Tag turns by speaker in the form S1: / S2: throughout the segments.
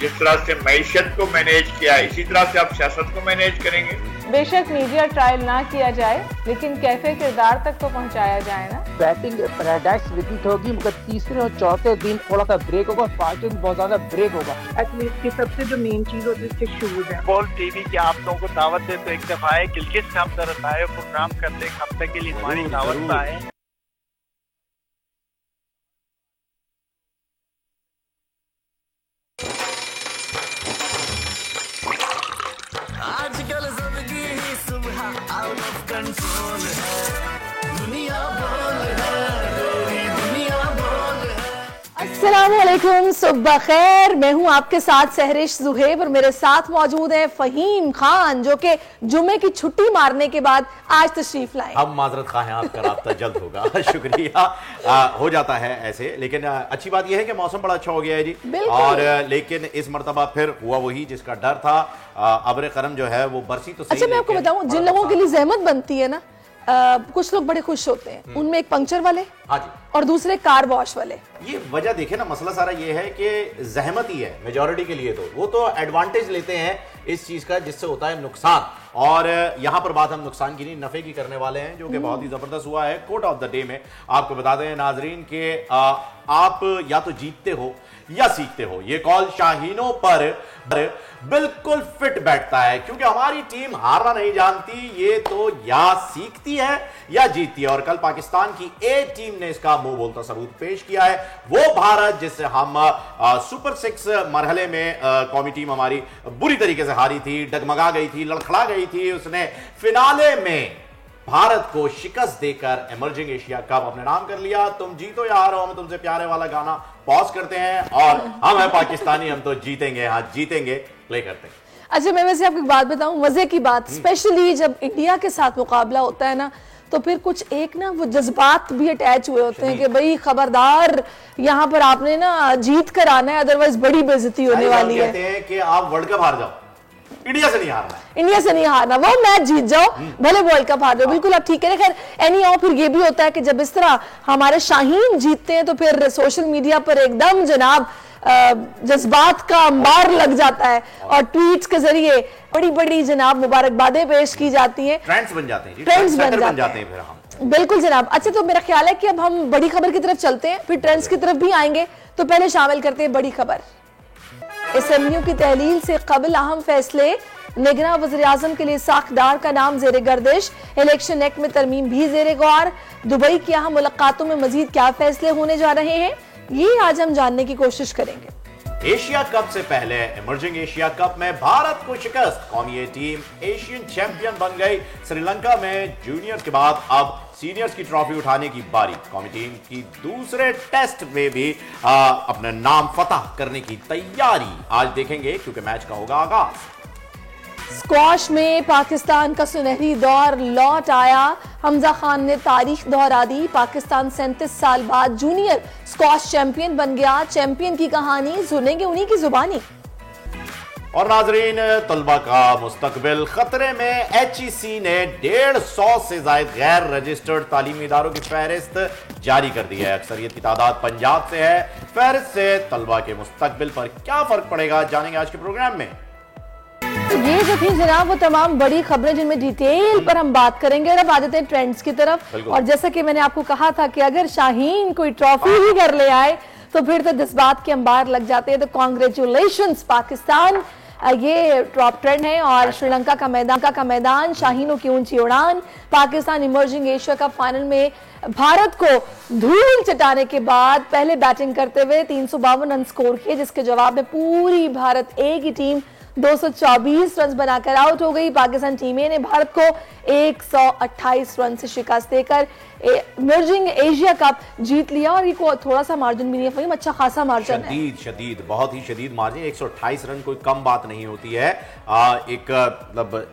S1: जिस तरह से मईशत को मैनेज किया, इसी तरह से आप सियासत को मैनेज करेंगे।
S2: बेशक मीडिया ट्रायल ना किया जाए, लेकिन कैफे किरदार तक तो पहुंचाया जाए ना।
S3: बैटिंग पैराडाइज रिपीट होगी, मगर तीसरे और चौथे दिन थोड़ा सा ब्रेक होगा, पांचवें दिन बहुत ज्यादा ब्रेक होगा।
S4: एथलीट की सबसे जो मेन चीज होती है उसके शूज हैं।
S5: फुटबॉल टीवी की आप लोगों को दावत दे, तो एक दफा आए गिलगित से हम तरफ आए, प्रोग्राम करते, एक हफ्ते के लिए हमारी दावत आए।
S6: आजकल जिंदगी ही सुबह आउट ऑफ कंट्रोल है, दुनिया बोल है, तेरी दुनिया बोल है।
S2: अस्सलामुअलैकुम, सुबह खैर। मैं हूं आपके साथ सहरिश जुहेब और मेरे साथ मौजूद हैं फहीम खान, जो कि जुमे की छुट्टी मारने के बाद आज तशरीफ लाए।
S7: हम माजरत खा हैं, आपका राब्ता जल्द होगा। शुक्रिया। हो जाता है ऐसे, लेकिन अच्छी बात यह है कि मौसम बड़ा अच्छा हो गया है जी। और लेकिन इस मरतबा फिर हुआ वही जिसका डर था। अब्र करम जो है वो बरसी तो सही।
S2: अच्छा, मैं आपको बताऊं, जिन लोगों के लिए जहमत बनती है ना, कुछ लोग बड़े खुश होते हैं। उनमें एक पंक्चर वाले,
S7: हाँ जी,
S2: और दूसरे कार वॉश वाले।
S7: ये वजह देखे ना, मसला सारा ये है कि जहमत ही है मेजॉरिटी के लिए। तो वो तो एडवांटेज लेते हैं इस चीज का जिससे होता है नुकसान। और यहाँ पर बात हम नुकसान की नहीं, नफे की करने वाले हैं, जो कि बहुत ही जबरदस्त हुआ है। कोट ऑफ द डे में आपको बता दें नाजरीन के आप या तो जीतते हो या सीखते हो। ये कॉल शाहीनों पर बिल्कुल फिट बैठता है, क्योंकि हमारी टीम हारना नहीं जानती। ये तो या सीखती है या जीतती है। और कल पाकिस्तान की ए टीम ने इसका मुंह बोलता सबूत पेश किया है। वो भारत जिससे हम सुपर 6 मरहले में कौमी टीम हमारी बुरी तरीके से हारी थी, डगमगा गई थी, लड़खड़ा गई थी, उसने फिनाले में भारत को शिकस्त देकर इमर्जिंग एशिया कप अपने नाम कर लिया। तुम जीतो या हारो, हम तुमसे प्यारे वाला गाना पॉज करते हैं और हम है पाकिस्तानी, हम तो जीतेंगे, हाँ जीतेंगे, प्ले करते हैं।
S2: अच्छा, मैं वैसे आपको एक बात बताऊं, मजे की बात, स्पेशली जब इंडिया के साथ मुकाबला होता है ना, तो फिर कुछ एक ना वो जज्बात भी अटैच हुए होते हैं कि भाई खबरदार, यहाँ पर आपने ना जीत कर आना है, अदरवाइज बड़ी बेइज्जती होने वाली है।
S7: कहते हैं कि आप वर्ल्ड कप हार जाओ, इंडिया से नहीं हारना,
S2: इंडिया से नहीं हारना, वो मैच जीत जाओ, भले वर्ल्ड कप हार जाओ। बिल्कुल आप ठीक है। खैर एनी हाउ, फिर ये भी होता है कि जब इस तरह हमारे शाहीन जीतते हैं तो फिर सोशल मीडिया पर एकदम जनाब जज्बात का अंबार लग जाता है और ट्वीट्स के जरिए बड़ी बड़ी जनाब मुबारकबादें पेश की जाती हैं,
S7: ट्रेंड्स बन जाते हैं,
S2: ट्रेंड्स बन जाते हैं
S7: फिर हम।
S2: बिल्कुल जनाब। अच्छा, तो मेरा ख्याल है कि अब हम बड़ी खबर की तरफ चलते हैं, फिर ट्रेंड्स की तरफ भी आएंगे। तो पहले शामिल करते हैं बड़ी खबर। एसएमयू की तहलील से कबल अहम फैसले, निगरां वज़ीर-ए-आज़म के लिए साख्तदार का नाम जेर गर्दिश, इलेक्शन एक्ट में तरमीम भी जेर गौर। दुबई की अहम मुलाकातों में मजीद क्या फैसले होने जा रहे हैं, ये आज हम जानने की कोशिश करेंगे।
S7: एशिया कप से पहले इमर्जिंग एशिया कप में भारत को शिकस्त, कौमी टीम एशियन चैंपियन बन गई। श्रीलंका में जूनियर्स के बाद अब सीनियर्स की ट्रॉफी उठाने की बारी। कौमी टीम की दूसरे टेस्ट में भी अपना नाम फतह करने की तैयारी आज देखेंगे, क्योंकि मैच का होगा आगाज।
S2: स्क्वाश में पाकिस्तान का सुनहरी दौर लौट आया, हमजा खान ने तारीख दोहरा दी। पाकिस्तान 37 साल बाद जूनियर स्क्वाश चैंपियन बन गया। चैंपियन की कहानी सुनेंगे उन्हीं की जुबानी।
S7: और नाजरीन, तलबा का मुस्तकबिल खतरे में। HEC ने 150 से ज्यादा गैर रजिस्टर्ड तालीमी इदारों की फहरिस्त जारी कर दी है। अक्सरियत की तादाद पंजाब से है। फहरिस्त से तलबा के मुस्तकबिल पर क्या फर्क पड़ेगा, जानेंगे आज के प्रोग्राम में।
S2: तो ये जो थी जनाब वो तमाम बड़ी खबरें जिनमें डिटेल पर हम बात करेंगे। और अब आ जाते हैं ट्रेंड्स की तरफ। और जैसा कि मैंने आपको कहा था कि अगर शाहीन कोई ट्रॉफी ही घर ले आए तो फिर तो जज्बात के अंबार लग जाते हैं। तो कॉन्ग्रेचुलेशंस पाकिस्तान, ये टॉप ट्रेंड है। और श्रीलंका का मैदान, शाहीनों की ऊंची उड़ान। Pakistan emerging Asia cup final में भारत को धूल चटाने के बाद पहले बैटिंग करते हुए 352 रन स्कोर किए, जिसके जवाब में पूरी भारत ए की टीम 224 रन बनाकर आउट हो गई। पाकिस्तान टीम ए ने भारत को 128 रन से शिकस्त देकर इमर्जिंग एशिया कप जीत लिया। और ये थोड़ा सा मार्जिन भी नहीं है, अच्छा खासा मार्जिन है,
S7: शदीद बहुत ही शदीद मार्जिन। 128 रन कोई कम बात नहीं होती है।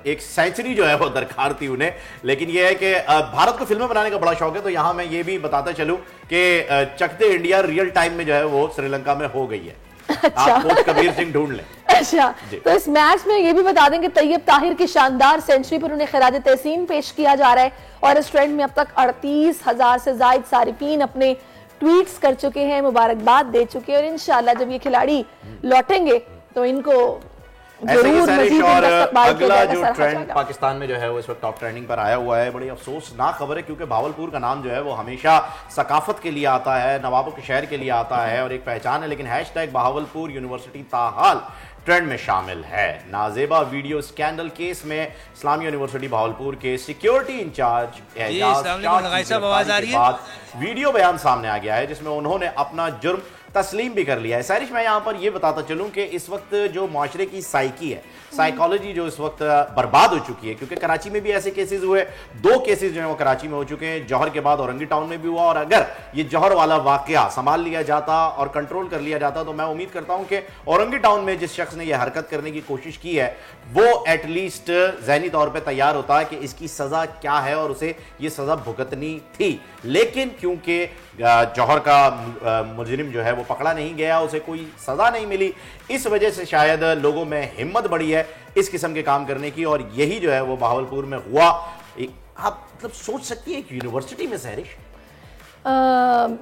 S7: एक सेंचुरी जो है वो दरकार थी उन्हें। लेकिन यह है कि भारत को फिल्में बनाने का बड़ा शौक है, तो यहां मैं ये भी बताता चलूं कि चकते इंडिया रियल टाइम में जो है वो श्रीलंका में हो गई है।
S2: अच्छा,
S7: आप कबीर सिंह ढूंढ लें।
S2: अच्छा, तो इस मैच में ये भी बता दें कि तैयब ताहिर की शानदार सेंचुरी पर उन्हें खिराज तहसीन पेश किया जा रहा है। और इस ट्रेंड में अब तक 38,000 से ज्यादा सारिफीन अपने ट्वीट्स कर चुके हैं, मुबारकबाद दे चुके हैं। और इंशाल्लाह जब ये खिलाड़ी लौटेंगे तो इनको
S7: ऐसे ही
S2: जरूर
S7: सैरिश
S2: मजीद
S7: और
S2: इनका इस्तेमाल किया
S7: अगला
S2: जाएगा,
S7: जो
S2: सराहा
S7: ट्रेंड
S2: जाएगा।
S7: पाकिस्तान में जो है वो इस वक्त टॉप ट्रेंडिंग पर आया हुआ है, बड़ी अफसोसनाक खबर है क्योंकि भावलपुर का नाम जो है वो हमेशा सकाफत के लिए आता है, नवाबों के शहर के लिए आता है और एक पहचान है, लेकिन हैशटैग भावलपुर यूनिवर्सिटी ताहाल ट्रेंड में शामिल है। नाजेबा वीडियो स्कैंडल केस में इस्लामी यूनिवर्सिटी भावलपुर के सिक्योरिटी इंचार्ज वीडियो बयान सामने आ गया है जिसमें उन्होंने अपना जुर्म तस्लीम भी कर लिया है। सैरिश, मैं यहां पर यह बताता चलूं कि इस वक्त जो माशरे की साइकी है, साइकोलॉजी जो इस वक्त बर्बाद हो चुकी है, क्योंकि कराची में भी ऐसे केसेस हुए, 2 केसेस जो है वो कराची में हो चुके हैं, जौहर के बाद औरंगी टाउन में भी हुआ, और अगर ये जौहर वाला वाकया संभाल लिया जाता और कंट्रोल कर लिया जाता तो मैं उम्मीद करता हूं कि औरंगी टाउन में जिस शख्स ने यह हरकत करने की कोशिश की है वो एटलीस्ट जहनी तौर पर तैयार होता है कि इसकी सजा क्या है और उसे ये सजा भुगतनी थी। लेकिन क्योंकि जौहर का मुजरिम जो है वो पकड़ा नहीं गया, उसे कोई सजा नहीं मिली, इस वजह से शायद लोगों में हिम्मत बढ़ी है इस किस्म के काम करने की, और यही जो है वो भावलपुर में हुआ। आप मतलब सोच सकती है कि यूनिवर्सिटी में सैरिश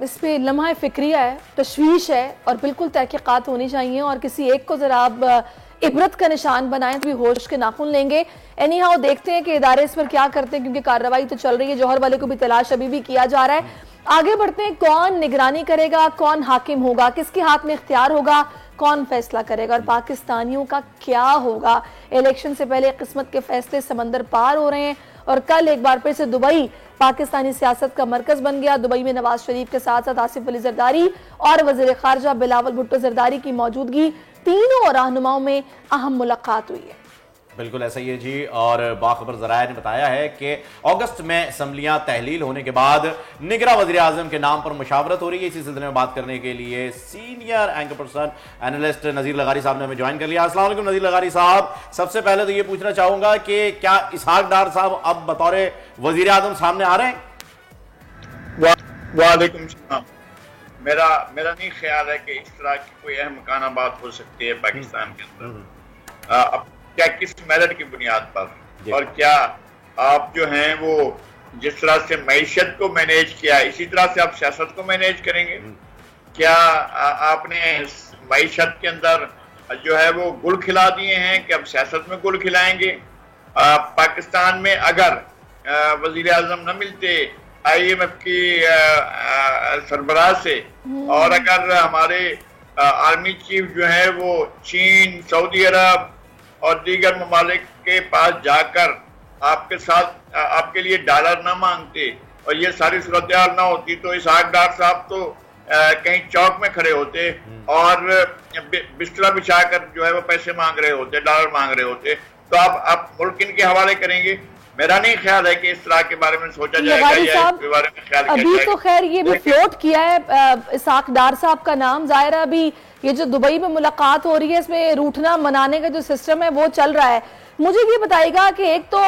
S2: इस पे लम्हा फिक्रिया है, तशवीश है और बिल्कुल तहकीकात होनी चाहिए और किसी एक को जरा आप इबरत का निशान बनाएं तो भी होश के नाखून लेंगे। एनी हाउ देखते हैं कि इदारे इस पर क्या करते हैं, क्योंकि कार्रवाई तो चल रही है, जौहर वाले को भी तलाश अभी भी किया जा रहा है। आगे बढ़ते हैं, कौन निगरानी करेगा, कौन हाकिम होगा, किसके हाथ में इख्तियार होगा, कौन फैसला करेगा और पाकिस्तानियों का क्या होगा। इलेक्शन से पहले किस्मत के फैसले समंदर पार हो रहे हैं और कल एक बार फिर से दुबई पाकिस्तानी सियासत का मरकज बन गया। दुबई में नवाज शरीफ के साथ साथ आसिफ अली जरदारी और वजीर खारजा बिलावल भुट्टो जरदारी की मौजूदगी, तीनों रहनुमाओं में अहम मुलाकात हुई है।
S7: बिल्कुल ऐसा ही है जी, और बाखबर जराया ने बताया है कि अगस्त में असम्बलियां तहलील होने के बाद निगरां वज़ीर आज़म के नाम पर मुशावरत हो रही है। इसी सिलसिले में बात करने के लिए सीनियर एंकर पर्सन एनालिस्ट नज़ीर लगारी साहब ने हमें ज्वाइन कर लिया। अस्सलाम वालेकुम नज़ीर लगारी साहब, सबसे पहले तो ये पूछना चाहूंगा कि क्या इसहाक डार साहब अब बतौर वज़ीर आज़म सामने आ रहे हैं?
S1: वालेकुम सलाम। मेरा नहीं ख्याल है कि इस तरह की कोई अहम मकाना बात हो सकती है पाकिस्तान के अंदर। अब क्या किस मेरिट की बुनियाद पर, और क्या आप जो हैं वो जिस तरह से मईशत को मैनेज किया इसी तरह से आप सियासत को मैनेज करेंगे? क्या आपने मईशत के अंदर जो है वो गुल खिला दिए हैं कि अब सियासत में गुल खिलाएंगे? पाकिस्तान में अगर वजीर आजम न मिलते IMF की सरबराह से, और अगर हमारे आर्मी चीफ जो है वो चीन, सऊदी अरब और दीगर ममालिक के पास जाकर आपके साथ आपके लिए डॉलर ना मांगते और ये सारी सूरत हाल ना होती तो इसहाक डार साहब तो कहीं चौक में खड़े होते और बिस्तरा बिछाकर जो है वो पैसे मांग रहे होते, डॉलर मांग रहे होते। तो आप मुल्क इनके हवाले करेंगे? मेरा नहीं ख्याल है कि इस तरह के बारे में सोचा जाएगा या इसके बारे में ख्याल किया
S2: अभी तो खैर ये भी फ्लोट किया है इसहाक डार साहब का नाम। जाहिर है अभी ये जो दुबई में मुलाकात हो रही है इसमें रूठना मनाने का जो सिस्टम है वो चल रहा है। मुझे ये बताइएगा कि एक तो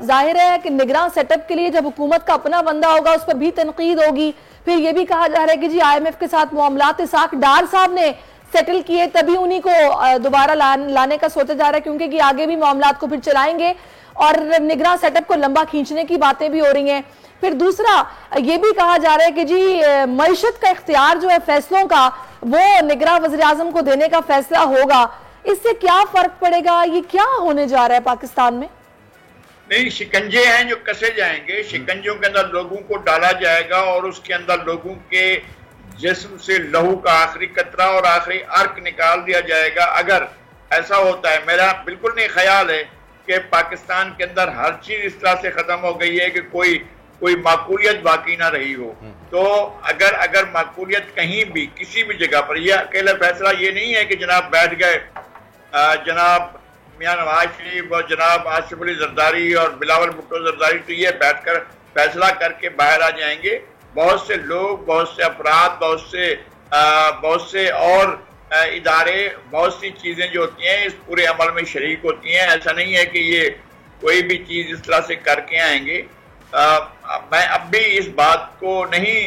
S2: जाहिर है कि निगरान सेटअप के लिए जब हुकूमत का अपना बंदा होगा उस पर भी तनकीद होगी, फिर ये भी कहा जा रहा है कि जी IMF के साथ मामलात इसहाक डार साहब ने सेटल किए तभी उन्हीं को दोबारा लाने का सोचा जा रहा है, क्योंकि कि आगे भी मामलात को फिर चलाएंगे और निगरान सेटअप को लंबा खींचने की बातें भी हो रही हैं। फिर दूसरा ये भी कहा जा रहा है कि जी मईशत का इख्तियार जो है फैसलों का वो निगरान वज़ीर आज़म को देने का फैसला होगा। इससे क्या फर्क पड़ेगा, ये क्या होने जा रहा है पाकिस्तान में?
S1: नहीं, शिकंजे हैं जो कसे जाएंगे, शिकंजों के अंदर लोगों को डाला जाएगा और उसके अंदर लोगों के जिस्म से लहू का आखिरी कतरा और आखिरी अर्क निकाल दिया जाएगा। अगर ऐसा होता है, मेरा बिल्कुल नहीं ख्याल है कि पाकिस्तान के अंदर हर चीज इस तरह से खत्म हो गई है कि कोई माकूलियत बाकी ना रही हो। तो अगर माकूलियत कहीं भी किसी भी जगह पर, यह अकेला फैसला ये नहीं है कि जनाब बैठ गए जनाब मियां नवाज शरीफ और जनाब आसिफ अली जरदारी और बिलावल भुट्टो जरदारी तो ये बैठकर फैसला करके बाहर आ जाएंगे। बहुत से लोग, बहुत से अफराद, बहुत से और इदारे, बहुत सी चीजें जो होती हैं इस पूरे अमल में शरीक होती हैं। ऐसा नहीं है कि ये कोई भी चीज इस तरह से करके आएंगे। मैं अब भी इस बात को नहीं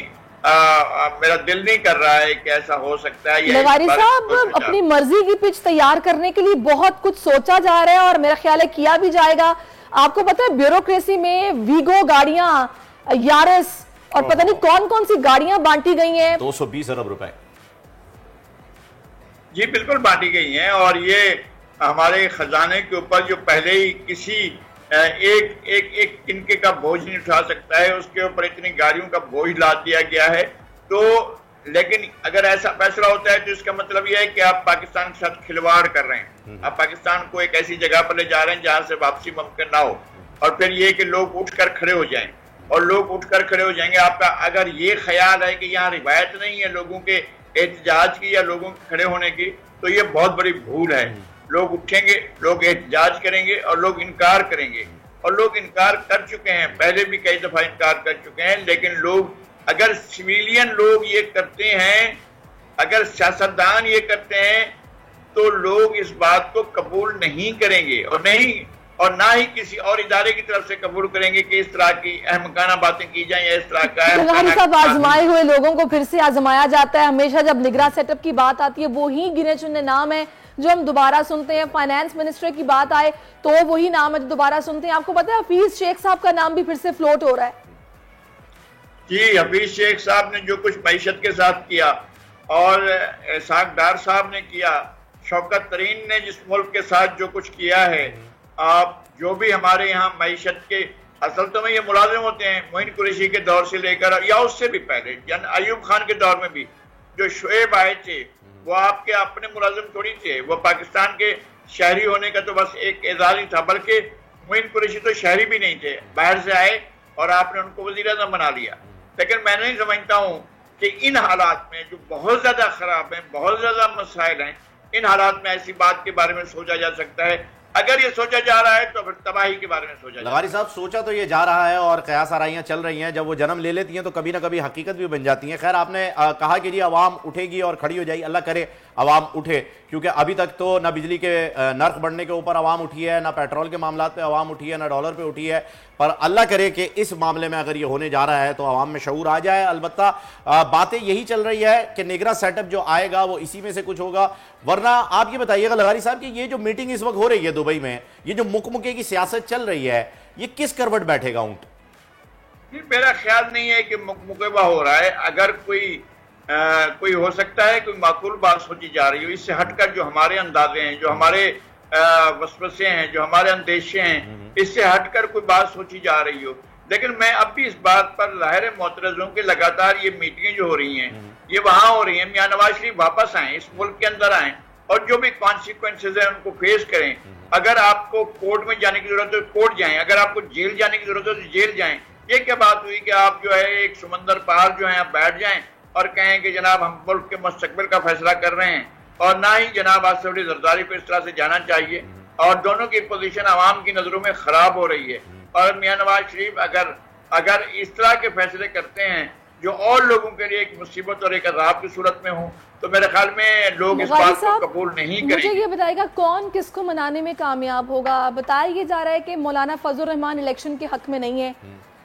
S1: मेरा दिल नहीं कर रहा है कि ऐसा हो सकता है।
S2: लगारी साहब, अपनी मर्जी की पिच तैयार करने के लिए बहुत कुछ सोचा जा रहा है और मेरा ख्याल है किया भी जाएगा। आपको पता है ब्यूरोक्रेसी में वीगो गाड़ियां, यारिस और पता नहीं कौन कौन सी गाड़ियां बांटी गई हैं।
S7: 220 अरब रुपए
S1: जी बिल्कुल बांटी गई हैं, और ये हमारे खजाने के ऊपर जो पहले ही किसी एक तिनके का बोझ नहीं उठा सकता है, उसके ऊपर इतनी गाड़ियों का बोझ लाद दिया गया है। तो लेकिन अगर ऐसा फैसला होता है तो इसका मतलब यह है कि आप पाकिस्तान के साथ खिलवाड़ कर रहे हैं, आप पाकिस्तान को एक ऐसी जगह पर ले जा रहे हैं जहां से वापसी मुमकिन ना हो। और फिर ये कि लोग उठकर खड़े हो जाएं, और लोग उठकर खड़े हो जाएंगे। आपका अगर ये ख्याल है कि यहाँ रिवायत नहीं है लोगों के एहतजाज की या लोगों के खड़े होने की, तो ये बहुत बड़ी भूल है। लोग उठेंगे, लोग एहतजाज करेंगे और लोग इनकार करेंगे, और लोग इनकार कर चुके हैं, पहले भी कई दफा इनकार कर चुके हैं। लेकिन लोग, अगर सिविलियन लोग ये करते हैं, अगर सियासतदान ये करते हैं, तो लोग इस बात को कबूल नहीं करेंगे, और ना ही किसी और इदारे की तरफ से कबूल करेंगे कि इस तरह की अहमकाना बातें की जाएं या इस तरह का
S2: सब आजमाए हुए लोगों को फिर से आजमाया जाता है। हमेशा जब निगरान सेटअप की बात आती है, वो ही गिने चुने नाम है जो हम दोबारा सुनते हैं। फाइनेंस मिनिस्टर की बात आए तो वही नाम है जो दोबारा सुनते हैं। आपको पता है हफीज शेख साहब का नाम भी फिर से फ्लोट हो रहा है।
S1: जी, हफीज शेख साहब ने जो कुछ मईशत के साथ किया, और इसाक डार साहब ने किया, शौकत तरीन ने जिस मुल्क के साथ जो कुछ किया है, आप जो भी हमारे यहाँ मईशत के असल तो में ये मुलाजिम होते हैं, मोइन कुरैशी के दौर से लेकर या उससे भी पहले अयूब खान के दौर में भी जो शुएब आए थे, वो आपके अपने मुलाजिम थोड़ी थे, वो पाकिस्तान के शहरी होने का तो बस एक एजाज ही था, बल्कि मोइन कुरैशी तो शहरी भी नहीं थे, बाहर से आए और आपने उनको वजीर आज़म बना लिया। लेकिन मैं नहीं समझता हूँ कि इन हालात में जो बहुत ज्यादा खराब हैं, बहुत ज्यादा मसाइल हैं, इन हालात में ऐसी बात के बारे में सोचा जा सकता है। अगर ये सोचा जा रहा है तो फिर तबाही के बारे में सोचा।
S7: लगारी साहब, सोचा तो ये जा रहा है और कयास आराइयां चल रही हैं, जब वो जन्म ले लेती हैं तो कभी ना कभी हकीकत भी बन जाती हैं। खैर, आपने कहा कि जी अवाम उठेगी और खड़ी हो जाएगी, अल्लाह करे अवाम उठे, क्योंकि अभी तक तो ना बिजली के नर्क बढ़ने के ऊपर अवाम उठी है, ना पेट्रोल के मामलात पे अवाम उठी है, ना डॉलर पे उठी है। पर अल्लाह करे कि इस मामले में अगर ये होने जा रहा है तो अवाम में शऊर आ जाए। अलबत्ता बातें यही चल रही है कि निगरान सेटअप जो आएगा वो इसी में से कुछ होगा। वरना आप ये बताइएगा लगारी साहब कि ये जो मीटिंग इस वक्त हो रही है दुबई में, ये जो मुकमुके की सियासत चल रही है, ये किस करवट बैठेगा ऊंट?
S1: मेरा ख्याल नहीं है कि मुकमुकेबा हो रहा है। अगर कोई हो सकता है कोई माकूल बात सोची जा रही हो, इससे हटकर जो हमारे अंदाजे हैं, जो हमारे वसवसे हैं, जो हमारे अंदेशे हैं, इससे हटकर कोई बात सोची जा रही हो। लेकिन मैं अब भी इस बात पर ज़ाहिर मोतरज़ों के लगातार ये मीटिंगें जो हो रही हैं, ये वहां हो रही हैं, मियां नवाज शरीफ वापस आए, इस मुल्क के अंदर आए और जो भी कॉन्सिक्वेंसेज हैं उनको फेस करें। अगर आपको कोर्ट में जाने की जरूरत है तो कोर्ट जाएं, अगर आपको जेल जाने की जरूरत है तो जेल जाएं। ये क्या बात हुई कि आप जो है एक समंदर पार जो है आप बैठ जाएं और कहें कि जनाब हम मुल्क के मुस्तकबिल का फैसला कर रहे हैं, और ना ही जनाब आसिफ अली जरदारी को इस तरह से जाना चाहिए। और दोनों की पोजीशन आवाम की नजरों में खराब हो रही है। और मियां नवाज शरीफ अगर इस तरह के फैसले करते हैं जो और लोगों के लिए एक मुसीबत और एक अज़ाब की सूरत में हो, तो मेरे ख्याल में लोग इस बात को कबूल नहीं करेंगे।
S2: मुझे ये बताइएगा कौन किसको मनाने में कामयाब होगा? बताया ये जा रहा है कि मौलाना फजल रहमान इलेक्शन के हक में नहीं है,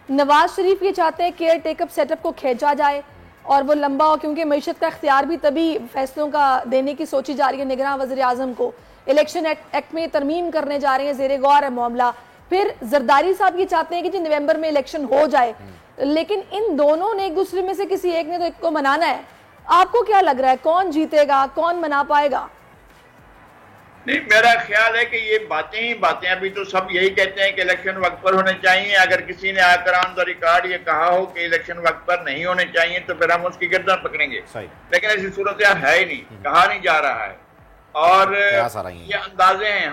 S2: नवाज शरीफ ये चाहते हैं केयर टेकअप सेटअप को खींचा जाए और वो लंबा हो, क्योंकि मईशत का इख्तियार भी तभी फैसलों का देने की सोची जा रही है। निगरान वज़ीर आज़म को इलेक्शन एक्ट में तरमीम करने जा रहे हैं, ज़ेरे गौर है मामला। फिर जरदारी साहब ये चाहते हैं कि जी नवंबर में इलेक्शन हो जाए, लेकिन इन दोनों ने एक दूसरे में से किसी एक ने तो एक को मनाना है। आपको क्या लग रहा है कौन जीतेगा, कौन मना पाएगा?
S1: नहीं, मेरा ख्याल है कि ये बातें ही बातें, अभी तो सब यही कहते हैं कि इलेक्शन वक्त पर होने चाहिए। अगर किसी ने आकर ऑन द रिकॉर्ड ये कहा हो कि इलेक्शन वक्त पर नहीं होने चाहिए तो फिर हम उसकी गर्दन पकड़ेंगे, लेकिन ऐसी सूरत है ही नहीं, कहा नहीं जा रहा है। और ये अंदाजे हैं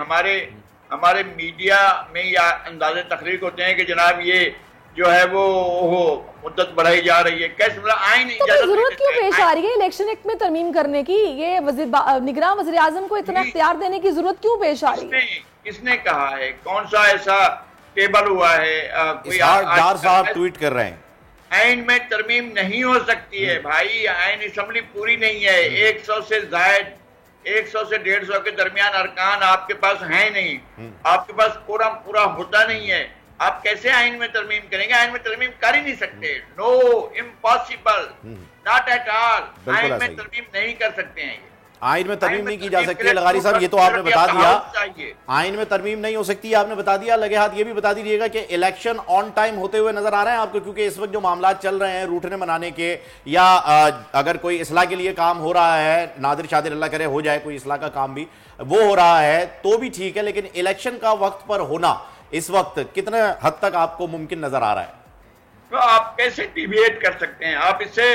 S1: हमारे मीडिया में, या अंदाजे तकरीर होते हैं कि जनाब ये जो है वो मुद्दत बढ़ाई जा रही है। कैसे मतलब आईन
S2: जरूरत क्यों पेश आ रही है इलेक्शन एक्ट में तरमीम करने की? ये निगरान वज़ीर आज़म को इतना इख्तियार देने की जरूरत क्यों पेश आ रही है?
S1: किसने कहा है? कौन सा ऐसा टेबल हुआ है?
S7: कोई साहब ट्वीट कर रहे हैं
S1: आइन में तरमीम नहीं हो सकती है भाई, आइन असम्बली पूरी नहीं है। 100 से जायद 100 से 150 के दरमियान अरकान आपके पास है नहीं, आपके पास पूरा होता नहीं है। आप कैसे आइन में तरमीम करेंगे? आइन में तरमीम कर ही नहीं सकते। No, impossible, not at all. आइन में तरमीम नहीं कर सकते हैं।
S7: आइन में तरमीम नहीं की जा सकती है लगारी साहब, ये तो आपने बता दिया। आइन में तरमीम नहीं हो सकती है, आपने बता दिया। लगे हाथ ये भी बता दीजिएगा कि इलेक्शन ऑन टाइम होते हुए नजर आ रहे हैं आपको, क्योंकि इस वक्त जो मामला चल रहे हैं रूठने मनाने के, या अगर कोई इस्लाह के लिए काम हो रहा है, नादिर शादिर अल्लाह करे हो जाए कोई इस्लाह का काम भी वो हो रहा है तो भी ठीक है, लेकिन इलेक्शन का वक्त पर होना इस वक्त कितने हद तक आपको मुमकिन नजर आ रहा है?
S1: तो आप कैसे डिबेट कर सकते हैं, आप इससे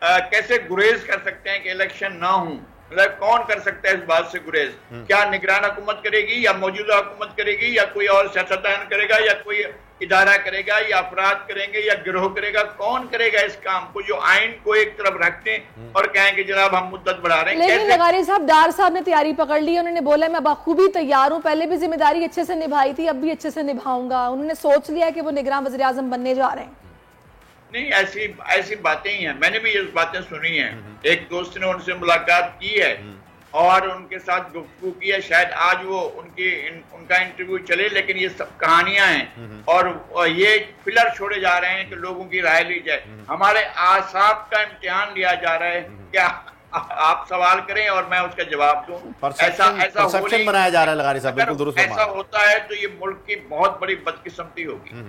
S1: कैसे गुरेज कर सकते हैं कि इलेक्शन ना हो? मतलब कौन कर सकता है इस बात से गुरेज? क्या निगरान हुकूमत करेगी, या मौजूदा हुकूमत करेगी, या कोई और सियासतदान करेगा, या कोई इदारा करेगा, या अफराद करेंगे, या गिरोह करेगा? कौन करेगा इस काम को जो आइन को एक तरफ रखते हैं और कहें कि जनाब हम मुद्दत बढ़ा रहे हैं?
S2: लेकिन लगारी साहब, डार साहब ने तैयारी पकड़ ली, उन्होंने बोला मैं बखूबी तैयार हूं, पहले भी जिम्मेदारी अच्छे से निभाई थी, अब भी अच्छे से निभाऊंगा। उन्होंने सोच लिया कि वो निगरान वज़ीर आज़म बनने जा रहे हैं।
S1: नहीं, ऐसी बातें ही हैं, मैंने भी ये बातें सुनी हैं। एक दोस्त ने उनसे मुलाकात की है और उनके साथ गुफ्तगू की है, शायद आज वो उनका इंटरव्यू चले, लेकिन ये सब कहानियां हैं और ये फिलर छोड़े जा रहे हैं कि लोगों की राय ली जाए। हमारे आसाब का इम्तिहान लिया जा रहा है, क्या आप सवाल करें और मैं उसका जवाब दूं? ऐसा
S7: बनाया जा रहा है लगारी साहब, बिल्कुल दुरुस्त।
S1: ऐसा होता है तो ये मुल्क की बहुत बड़ी बदकिस्मती होगी।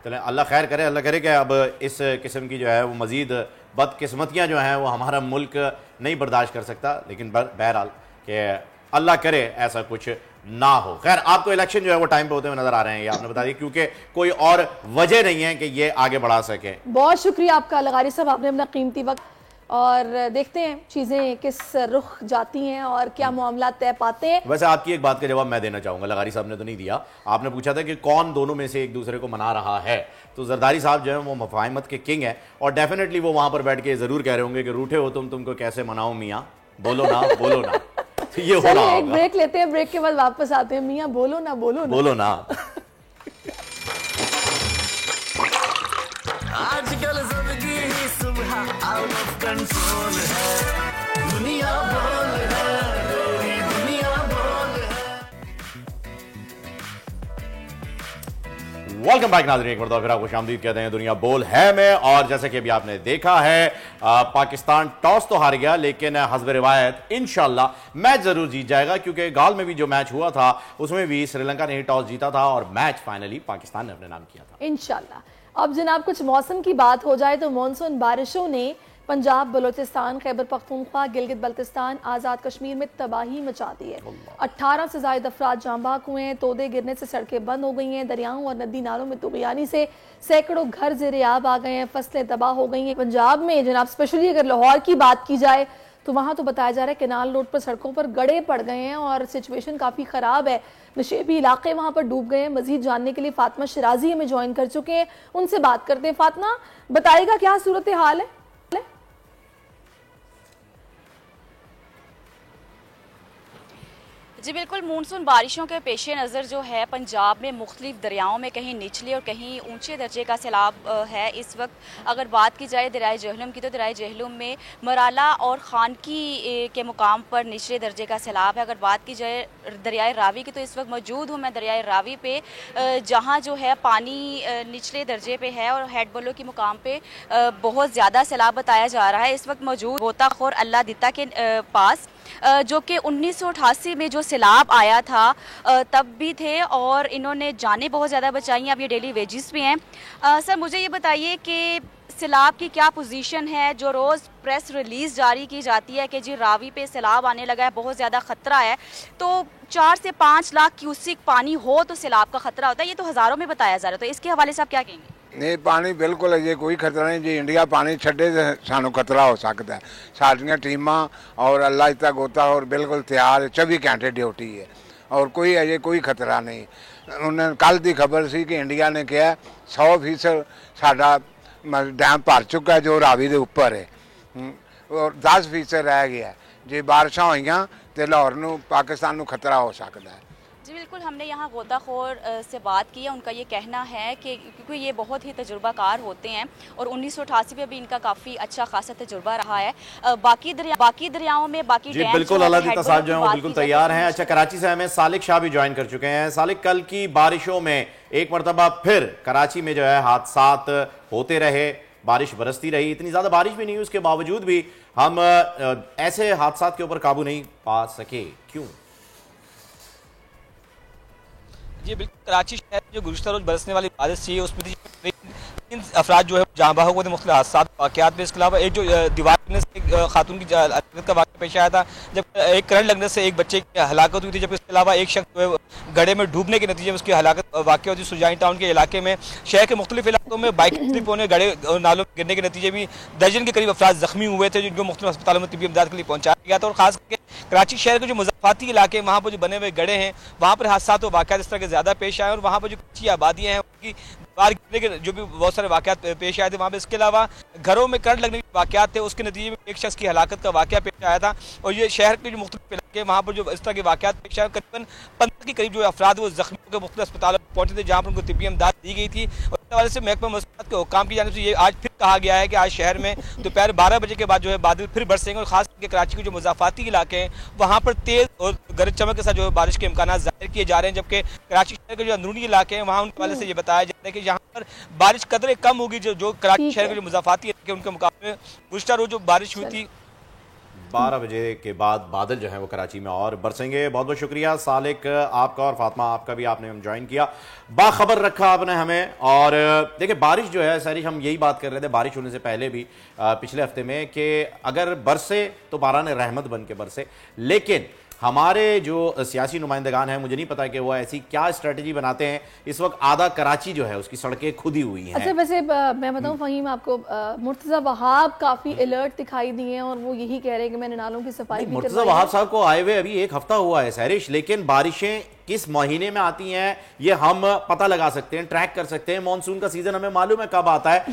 S7: चले अल्लाह खैर करे, अल्लाह करे कि अब इस किस्म की जो है वो मजीद बदकिस्मतियाँ जो हैं वो हमारा मुल्क नहीं बर्दाश्त कर सकता, लेकिन बहरहाल कि अल्लाह करे ऐसा कुछ ना हो। खैर, आपको इलेक्शन जो है वो टाइम पे होते हुए नजर आ रहे हैं, ये आपने बता दिया, क्योंकि कोई और वजह नहीं है कि ये आगे बढ़ा सके।
S2: बहुत शुक्रिया आपका लगारी साहब, आपने अपना कीमती वक्त, और देखते हैं चीजें किस रुख जाती हैं और क्या मामला तय पाते हैं।
S7: वैसे आपकी एक बात का जवाब मैं देना चाहूंगा, लगारी साहब ने तो नहीं दिया। आपने पूछा था कि कौन दोनों में से एक दूसरे को मना रहा है, तो जरदारी साहब जो है वो मुफाहिमत के किंग है, और डेफिनेटली वो वहां पर बैठ के जरूर कह रहे होंगे कि रूठे हो तुमको कैसे मनाओ मियाँ, बोलो ना बोलो ना। तो ये हो रहा होगा।
S2: एक ब्रेक लेते हैं, ब्रेक के बाद वापस आते हैं। मियाँ बोलो ना बोलो ना
S7: बोलो ना।
S6: आजकल सबकी ही सुबह आउट ऑफ कंट्रोल है, दुनिया बोल है, तेरी दुनिया बोल है।
S7: वेलकम बैक नाज़रीन, एक मरतबा फिर आपको खुशामदीद कहते हैं दुनिया बोल है में। और जैसे कि अभी आपने देखा है पाकिस्तान टॉस तो हार गया, लेकिन हस्ब रिवायत इंशाल्लाह मैच जरूर जीत जाएगा, क्योंकि गाल में भी जो मैच हुआ था उसमें भी श्रीलंका ने ही टॉस जीता था और मैच फाइनली पाकिस्तान ने अपने नाम किया था
S2: इंशाल्लाह। अब जनाब कुछ मौसम की बात हो जाए तो मानसून बारिशों ने पंजाब, बलोचिस्तान, खैबर पख्तूनख्वा, गिलगित बल्तिस्तान, आज़ाद कश्मीर में तबाही मचा दी है। 18 से ज़ायद अफराद जांबाक हुए हैं। तोदे गिरने से सड़कें बंद हो गई हैं। दरियाओं और नदी नालों में तुगयानी से सैकड़ों घर ज़ेर-ए-आब आ गए हैं। फसलें तबाह हो गई हैं। पंजाब में जनाब स्पेशली अगर लाहौर की बात की जाए तो वहाँ तो बताया जा रहा है केनाल रोड पर सड़कों पर गड़े पड़ गए हैं और सिचुएशन काफ़ी ख़राब है। नशेबी इलाके वहाँ पर डूब गए हैं। मजीद जानने के लिए फातिमा शिराजी हमें ज्वाइन कर चुके हैं, उनसे बात करते हैं। फातिमा, बताइएगा क्या सूरत हाल है?
S8: जी बिल्कुल, मानसून बारिशों के पेश नज़र जो है पंजाब में मुख्तलिफ दरियाओं में कहीं निचले और कहीं ऊंचे दर्जे का सैलाब है इस वक्त। अगर बात की जाए दरियाए जहलुम की तो दरियाए जहलुम में मराला और खानकी के मुकाम पर निचले दर्जे का सैलाब है। अगर बात की जाए दरियाए रावी की तो इस वक्त मौजूद हूँ मैं दरियाए रावी पे, जहाँ जो है पानी निचले दर्जे पे है और हेड बलो के मुकाम पे बहुत ज़्यादा सैलाब बताया जा रहा है। इस वक्त मौजूद गोताखोर अल्लाह दिता के पास, जो कि 1988 में जो सैलाब आया था तब भी थे और इन्होंने जानें बहुत ज़्यादा बचाई हैं। अब ये डेली वेजिस पे हैं। सर मुझे ये बताइए कि सैलाब की क्या पोजीशन है? जो रोज़ प्रेस रिलीज़ जारी की जाती है कि जी रावी पे सैलाब आने लगा है, बहुत ज़्यादा ख़तरा है, तो 4 से 5 लाख क्यूसिक पानी हो तो सैलाब का ख़तरा होता है, ये तो हज़ारों में बताया जा रहा है, तो इसके हवाले से आप क्या कहेंगे?
S9: नहीं, पानी बिल्कुल अजे कोई खतरा नहीं जी। इंडिया पानी छे सानू खतरा हो सकता है। साडियां टीमां और अल्लाह इतना गोता और बिल्कुल तैयार, 24 घंटे ड्यूटी है और कोई अजे कोई खतरा नहीं। उन्हें कल की खबर सी कि इंडिया ने कहा 100% साडा डैम भर चुका है जो रावी के उपर है और 10% रह गया। जे बारिशां होईयां तो लाहौर नूं पाकिस्तान नूं खतरा हो सकता है।
S8: जी बिल्कुल, हमने यहाँ गोताखोर से बात की है। उनका ये कहना है कि क्योंकि ये बहुत ही तजुर्बाकार होते हैं और 1988 में भी इनका काफ़ी अच्छा खासा तजुर्बा रहा है। बाकी दरियाओं में बाकी
S7: जी बिल्कुल, अल्लाह दिता साहब जो है वो बिल्कुल तैयार हैं। अच्छा, कराची से हमें सालिक शाह भी ज्वाइन कर चुके हैं। सालिक, कल की बारिशों में एक मरतबा फिर कराची में जो है हादसात होते रहे, बारिश बरसती रही, इतनी ज़्यादा बारिश भी नहीं, उसके बावजूद भी हम ऐसे हादसा के ऊपर काबू नहीं पा सके। क्यों?
S10: जी बिल्कुल, कराची शहर जो गुज़श्ता रोज बरसने वाली बारिश थी उसमें 3 अफराद जो है जहाँ बाहर हुए थे मुख्तलिफ हादसा वाक़यात में। इसके अलावा एक जो दीवार लगने से एक खातून की हलाकत का वाक़या पेश आया था, जब एक करंट लगने से एक बच्चे की हलाकत हुई थी, जबकि इसके अलावा एक शख्स जो है गड्ढे में डूबने के नतीजे में उसकी हलाकत वाक़ हुई थी सुजाइन टाउन के इलाके में। शहर के मुख्तलिफ इलाकों में बाइक स्लिप होने, गड्ढे और नालों में गिरने के नतीजे में दर्जन के करीब अफराद जख्मी हुए थे, जिनको मुख्तलिफ अस्पतालों में तिब्बी इमदाद के लिए पहुँचाया गया था। और खास करके कराची शहर के जो मुज़ाफ़ाती इलाके वहाँ पर जो बने हुए गड्ढे हैं, वहाँ पर हादसा तो वाक़यात इस तरह के ज़्यादा पेश आए, और वहाँ पर जो कच्ची आबादियाँ हैं उनकी दीवार गिरने के जो भी बहुत सारे वाक़यात पेश आए थे वहाँ पर। इसके अलावा घरों में करंट लगने के वाक़यात थे, उसके नतीजे में एक शख्स की हलाकत का वाक़या पेश आया था। और ये शहर के जो मुख्तलिफ इलाके वहाँ पर जो इस तरह के वाक़यात पेश आए, करीबन 15 के करीब जो अफराद वो जख्मी होकर मुख्तलिफ अस्पतालों में पहुँचे थे, जहाँ पर उनको तिब्बी इमदाद दी गई थी। और इस हवाले से महकमा मौसूलात के हुक्काम की जानिब से ये आज फिर कहा गया है कि आज शहर में दोपहर 12 बजे के बाद जो है बादल फिर बरसेंगे, और खास करके कराची के जो मुज़ाफ़ाती इलाके हैं वहाँ पर तेज़ और गरज चमक के साथ जो है बारिश के इम्कान ज़ाहिर किए जा रहे हैं। जबकि कराची शहर के जो अंदरूनी इलाके हैं वहाँ उनके हवाले से ये बताया जाता है कि यहाँ पर बारिश कदरे कम होगी, जो कराची शहर के जो मुज़ाफ़ाती इलाके उनके मुकाबले में गुज़श्ता रोज जो बारिश हुई थी
S7: 12 बजे के बाद बादल जो है वो कराची में और बरसेंगे। बहुत बहुत शुक्रिया सालिक आपका और फातिमा आपका भी, आपने हम ज्वाइन किया, बाखबर रखा आपने हमें। और देखिए बारिश जो है सारी, हम यही बात कर रहे थे बारिश होने से पहले भी पिछले हफ्ते में कि अगर बरसे तो बारान रहमत बन के बरसे, लेकिन हमारे जो सियासी नुमाइंदगान हैं, मुझे नहीं पता कि वो ऐसी क्या स्ट्रेटजी बनाते हैं। इस वक्त आधा कराची जो है उसकी सड़कें खुदी हुई हैं।
S2: अच्छा वैसे मैं बताऊं फ़हीम आपको, मुर्तज़ा वहाब काफ़ी अलर्ट दिखाई दिए हैं और वो यही कह रहे हैं कि मैंने नालों की सफाई भी
S7: मुर्तज़ा वहाब साहब को आए हुए अभी 1 हफ्ता हुआ है सहरिश, लेकिन बारिशें किस महीने में आती हैं ये हम पता लगा सकते हैं, ट्रैक कर सकते हैं। मानसून का सीजन हमें मालूम है कब आता है।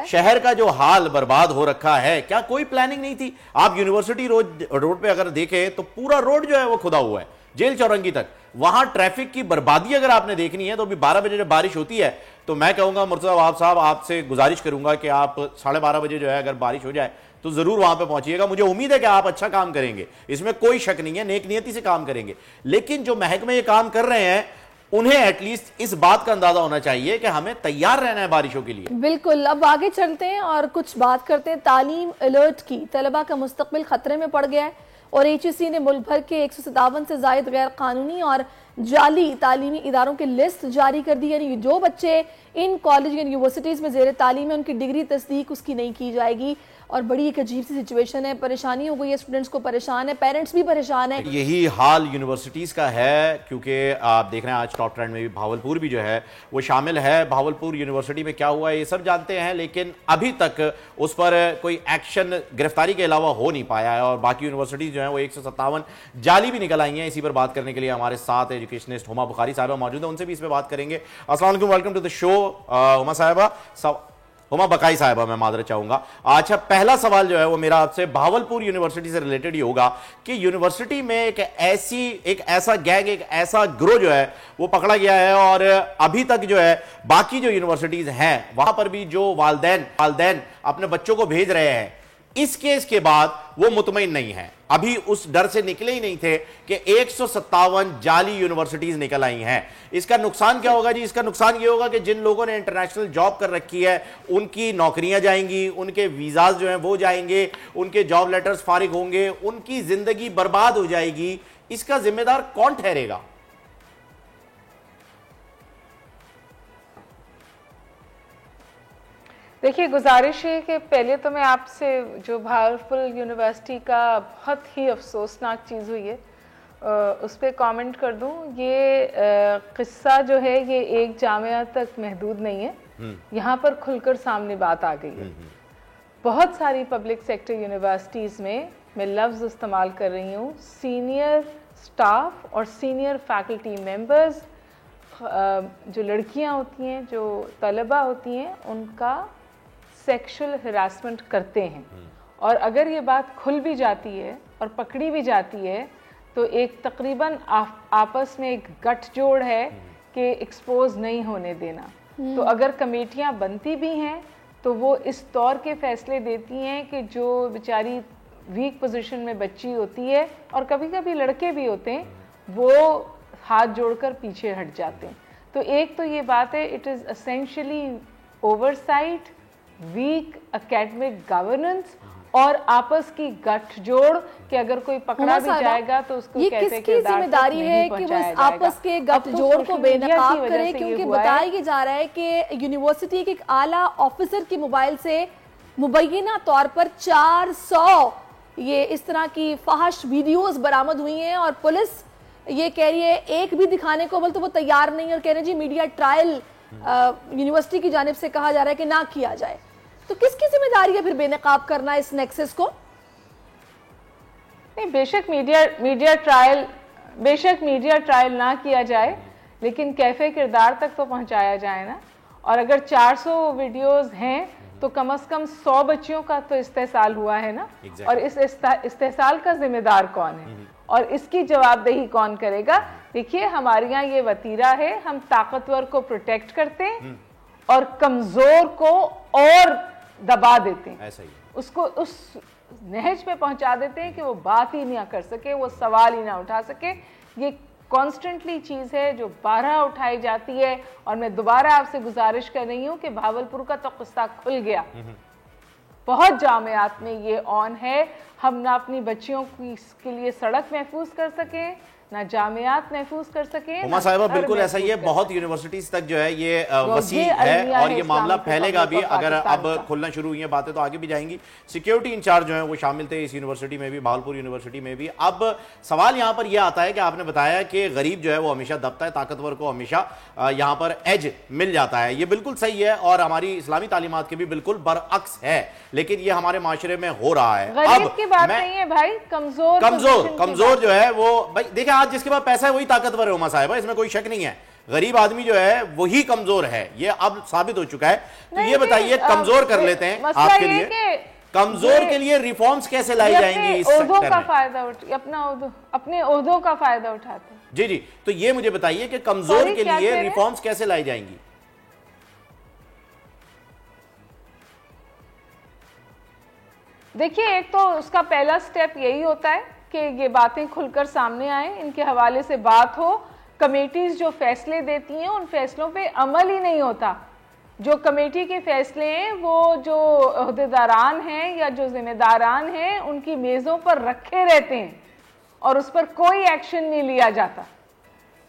S7: शहर का जो हाल बर्बाद हो रखा है, क्या कोई प्लानिंग नहीं थी? आप यूनिवर्सिटी रोड पे अगर देखें तो पूरा रोड जो है वो खुदा हुआ है जेल चौरंगी तक। वहां ट्रैफिक की बर्बादी अगर आपने देखनी है तो अभी 12 बजे जब बारिश होती है तो मैं कहूंगा मुर्तज़ा वहाब साहब आपसे गुजारिश करूंगा कि आप 12:30 बजे जो है अगर बारिश हो जाए तो जरूर वहां पे पहुंचिएगा। मुझे उम्मीद है कि आप अच्छा काम करेंगे, इसमें कोई शक नहीं है, नेक नियति से काम करेंगे। लेकिन जो महकमे ये काम कर रहे हैं उन्हें एटलीस्ट इस बात का अंदाजा होना चाहिए कि हमें तैयार रहना है बारिशों के लिए।
S2: बिल्कुल, अब आगे चलते हैं और कुछ बात करते हैं तालीम अलर्ट की। तलबा का मुस्तकबिल खतरे में पड़ गया है और HEC ने मुल्क भर के 157 से जायद गैर कानूनी और जाली तालीमी इदारों की लिस्ट जारी कर दी। यानी जो बच्चे इन कॉलेज या यूनिवर्सिटीज़ में ज़ेर तालीम है उनकी डिग्री तस्दीक उसकी नहीं की जाएगी। और बड़ी एक अजीब सी सिचुएशन है, परेशानी हो गई है, स्टूडेंट्स को परेशान है, पेरेंट्स भी परेशान है।
S7: यही हाल यूनिवर्सिटीज़ का है, क्योंकि आप देख रहे हैं आज टॉप ट्रेंड में भी भावलपुर भी जो है वो शामिल है। भावलपुर यूनिवर्सिटी में क्या हुआ है ये सब जानते हैं, लेकिन अभी तक उस पर कोई एक्शन गिरफ्तारी के अलावा हो नहीं पाया है। और बाकी यूनिवर्सिटीज़ जो है वो 157 जाली भी निकल आई हैं। इसी पर बात करने के लिए हमारे साथ एजुकेशनिस्ट हुमा बुखारी साहबा मौजूद है, उनसे भी इस पर बात करेंगे। अस्सलाम वालेकुम, welcome to the show Huma साहबा, हुमा बकाई साहबा मैं मादरत चाहूंगा। अच्छा, पहला सवाल जो है वो मेरा आपसे भावलपुर यूनिवर्सिटी से रिलेटेड ही होगा कि यूनिवर्सिटी में एक ऐसा गैंग, एक ऐसा ग्रोह जो है वो पकड़ा गया है और अभी तक जो है बाकी जो यूनिवर्सिटीज हैं वहां पर भी जो वालदैन अपने बच्चों को भेज रहे हैं, इस केस के बाद वो मुतमईन नहीं है, अभी उस डर से निकले ही नहीं थे कि 157 जाली यूनिवर्सिटीज निकल आई हैं। इसका नुकसान क्या होगा जी? इसका नुकसान ये होगा कि जिन लोगों ने इंटरनेशनल जॉब कर रखी है उनकी नौकरियां जाएंगी, उनके वीजाज जो हैं वो जाएंगे, उनके जॉब लेटर्स फारिग होंगे, उनकी जिंदगी बर्बाद हो जाएगी। इसका जिम्मेदार कौन ठहरेगा?
S4: देखिए, गुजारिश है कि पहले तो मैं आपसे जो भावलपुर यूनिवर्सिटी का बहुत ही अफसोसनाक चीज़ हुई है उस पर कमेंट कर दूं। ये किस्सा जो है ये एक जामिया तक महदूद नहीं है, यहाँ पर खुलकर सामने बात आ गई है। बहुत सारी पब्लिक सेक्टर यूनिवर्सिटीज़ में मैं लफ्ज़ इस्तेमाल कर रही हूँ, सीनियर स्टाफ और सीनियर फैकल्टी मेंबर्स, जो लड़कियाँ होती हैं, जो तलबा होती हैं, उनका सेक्सुअल हरासमेंट करते हैं। और अगर ये बात खुल भी जाती है और पकड़ी भी जाती है तो एक तकरीबन आपस में एक गठजोड़ है कि एक्सपोज नहीं होने देना। तो अगर कमेटियां बनती भी हैं तो वो इस तौर के फैसले देती हैं कि जो बेचारी वीक पोजीशन में बच्ची होती है और कभी कभी लड़के भी होते हैं, वो हाथ जोड़कर पीछे हट जाते हैं। तो एक तो ये बात है, it is essentially oversight weak academic governance और आपस की गठजोड़ कि अगर कोई पकड़ा भी जाएगा तो उसको
S2: ये किसकी जिम्मेदारी है कि वो इस आपस के गठजोड़ को बेनकाब करे? क्योंकि बताया जा रहा है कि यूनिवर्सिटी के एक आला ऑफिसर के मोबाइल से मुबैना तौर पर 400 ये इस तरह की फाहश वीडियोस बरामद हुई हैं और पुलिस ये कह रही है एक भी दिखाने को बोल तो वो तैयार नहीं है और कह रहे हैं जी मीडिया ट्रायल यूनिवर्सिटी की जानिब से कहा जा रहा है कि ना किया जाए। तो किसकी जिम्मेदारी है फिर बेनकाब करना इस नेक्सस को?
S4: नहीं, बेशक मीडिया ट्रायल ना किया जाए लेकिन कैफे किरदार तक तो पहुंचाया जाए ना। और अगर 400 वीडियोस हैं तो कम से कम 100 बच्चियों का तो इस्तेसाल हुआ है ना। और इस इस्तेसाल का जिम्मेदार कौन है और इसकी जवाबदेही कौन करेगा? देखिए, हमारे यहाँ ये वतीरा है, हम ताकतवर को प्रोटेक्ट करते हैं और कमजोर को और दबा देते हैं,
S7: ऐसा ही
S4: उसको उस नहज पे पहुंचा देते हैं कि वो बात ही ना कर सके, वो सवाल ही ना उठा सके। ये कॉन्स्टेंटली चीज है जो 12 उठाई जाती है। और मैं दोबारा आपसे गुजारिश कर रही हूँ कि भावलपुर का तो किस्सा खुल गया, बहुत जामियात में ये ऑन है। हम ना अपनी बच्चियों के लिए सड़क महफूज कर सके, ना जामियात महफूज कर सके।
S7: हुमा साहिबा, बिल्कुल ऐसा ही है। बहुत यूनिवर्सिटीज तक जो है ये वसी है और ये मामला फैलेगा भी। अगर अब खुलना शुरू हुई है बातें तो आगे भी जाएंगी। सिक्योरिटी इंचार्ज जो है वो शामिल थे इस यूनिवर्सिटी में भी, भावलपुर यूनिवर्सिटी में भी। अब सवाल यहाँ पर यह आता है कि आपने बताया कि गरीब जो है वो हमेशा दबता है, ताकतवर को हमेशा यहाँ पर एज मिल जाता है। ये बिल्कुल सही है और हमारी इस्लामी तालीमात के भी बिल्कुल बरअक्स है, लेकिन ये हमारे माशरे में हो रहा है।
S4: गरीब की बात नहीं है भाई,
S7: कमजोर जो है वो भाई देखिए, आज जिसके पास पैसा है वही ताकतवर है हुमा साहिबा, इसमें कोई शक नहीं है। गरीब आदमी जो है वही कमजोर है, ये अब साबित हो चुका है। तो ये बताइए, कमजोर कर लेते हैं आपके लिए, कमजोर के लिए रिफॉर्म्स कैसे लाई जाएंगी इस सेक्टर में?
S4: अपने ओहदों का फायदा उठाते हैं।
S7: जी जी, तो ये मुझे बताइए कि कमजोर के लिए रिफॉर्म्स कैसे लाई जाएंगी?
S4: देखिए, एक तो उसका पहला स्टेप यही होता है कि ये बातें खुलकर सामने आए, इनके हवाले से बात हो। कमेटीज जो फैसले देती हैं उन फैसलों पे अमल ही नहीं होता। जो कमेटी के फैसले हैं वो जो ओहदेदारान हैं या जो जिम्मेदारान हैं उनकी मेज़ों पर रखे रहते हैं और उस पर कोई एक्शन नहीं लिया जाता।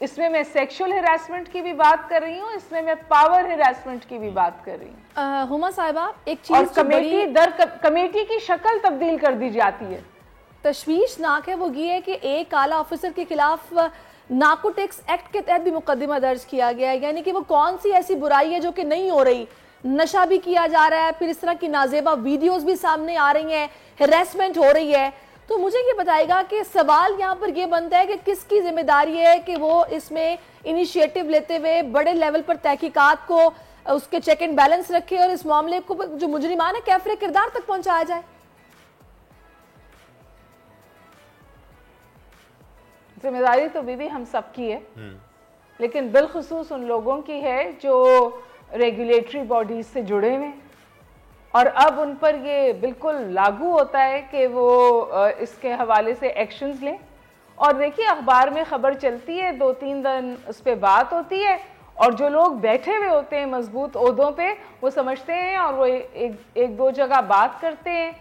S4: इसमें मैं सेक्सुअल हैरेसमेंट की भी बात कर रही हूँ, इसमें मैं पावर हैरेसमेंट की भी बात कर रही हूँ।
S2: हुमा साहिबा, एक चीज
S4: और कमेटी की शक्ल तब्दील कर दी जाती है।
S2: तशवीशनाक है वो ये है कि एक आला ऑफिसर के खिलाफ नार्कोटिक्स एक्ट के तहत भी मुकदमा दर्ज किया गया है। यानी कि वो कौन सी ऐसी बुराई है जो कि नहीं हो रही? नशा भी किया जा रहा है, फिर इस तरह की नाजेबा वीडियोस भी सामने आ रही हैं, हैरेसमेंट हो रही है। तो मुझे ये बताएगा कि सवाल यहाँ पर ये बनता है कि किसकी जिम्मेदारी है कि वो इसमें इनिशिएटिव लेते हुए बड़े लेवल पर तहकीकात को उसके चेक एंड बैलेंस रखे और इस मामले को जो मुजरिमान है कैफरे किरदार तक पहुंचाया जाए।
S4: जिम्मेदारी तो बीबी हम सबकी है, लेकिन बिलखुसूस उन लोगों की है जो रेगुलेटरी बॉडीज से जुड़े हुए और अब उन पर ये बिल्कुल लागू होता है कि वो इसके हवाले से एक्शंस लें। और देखिए, अखबार में खबर चलती है, 2-3 दिन उस पर बात होती है और जो लोग बैठे हुए होते हैं मजबूत ओहदों पे वो समझते हैं और वो एक दो जगह बात करते हैं,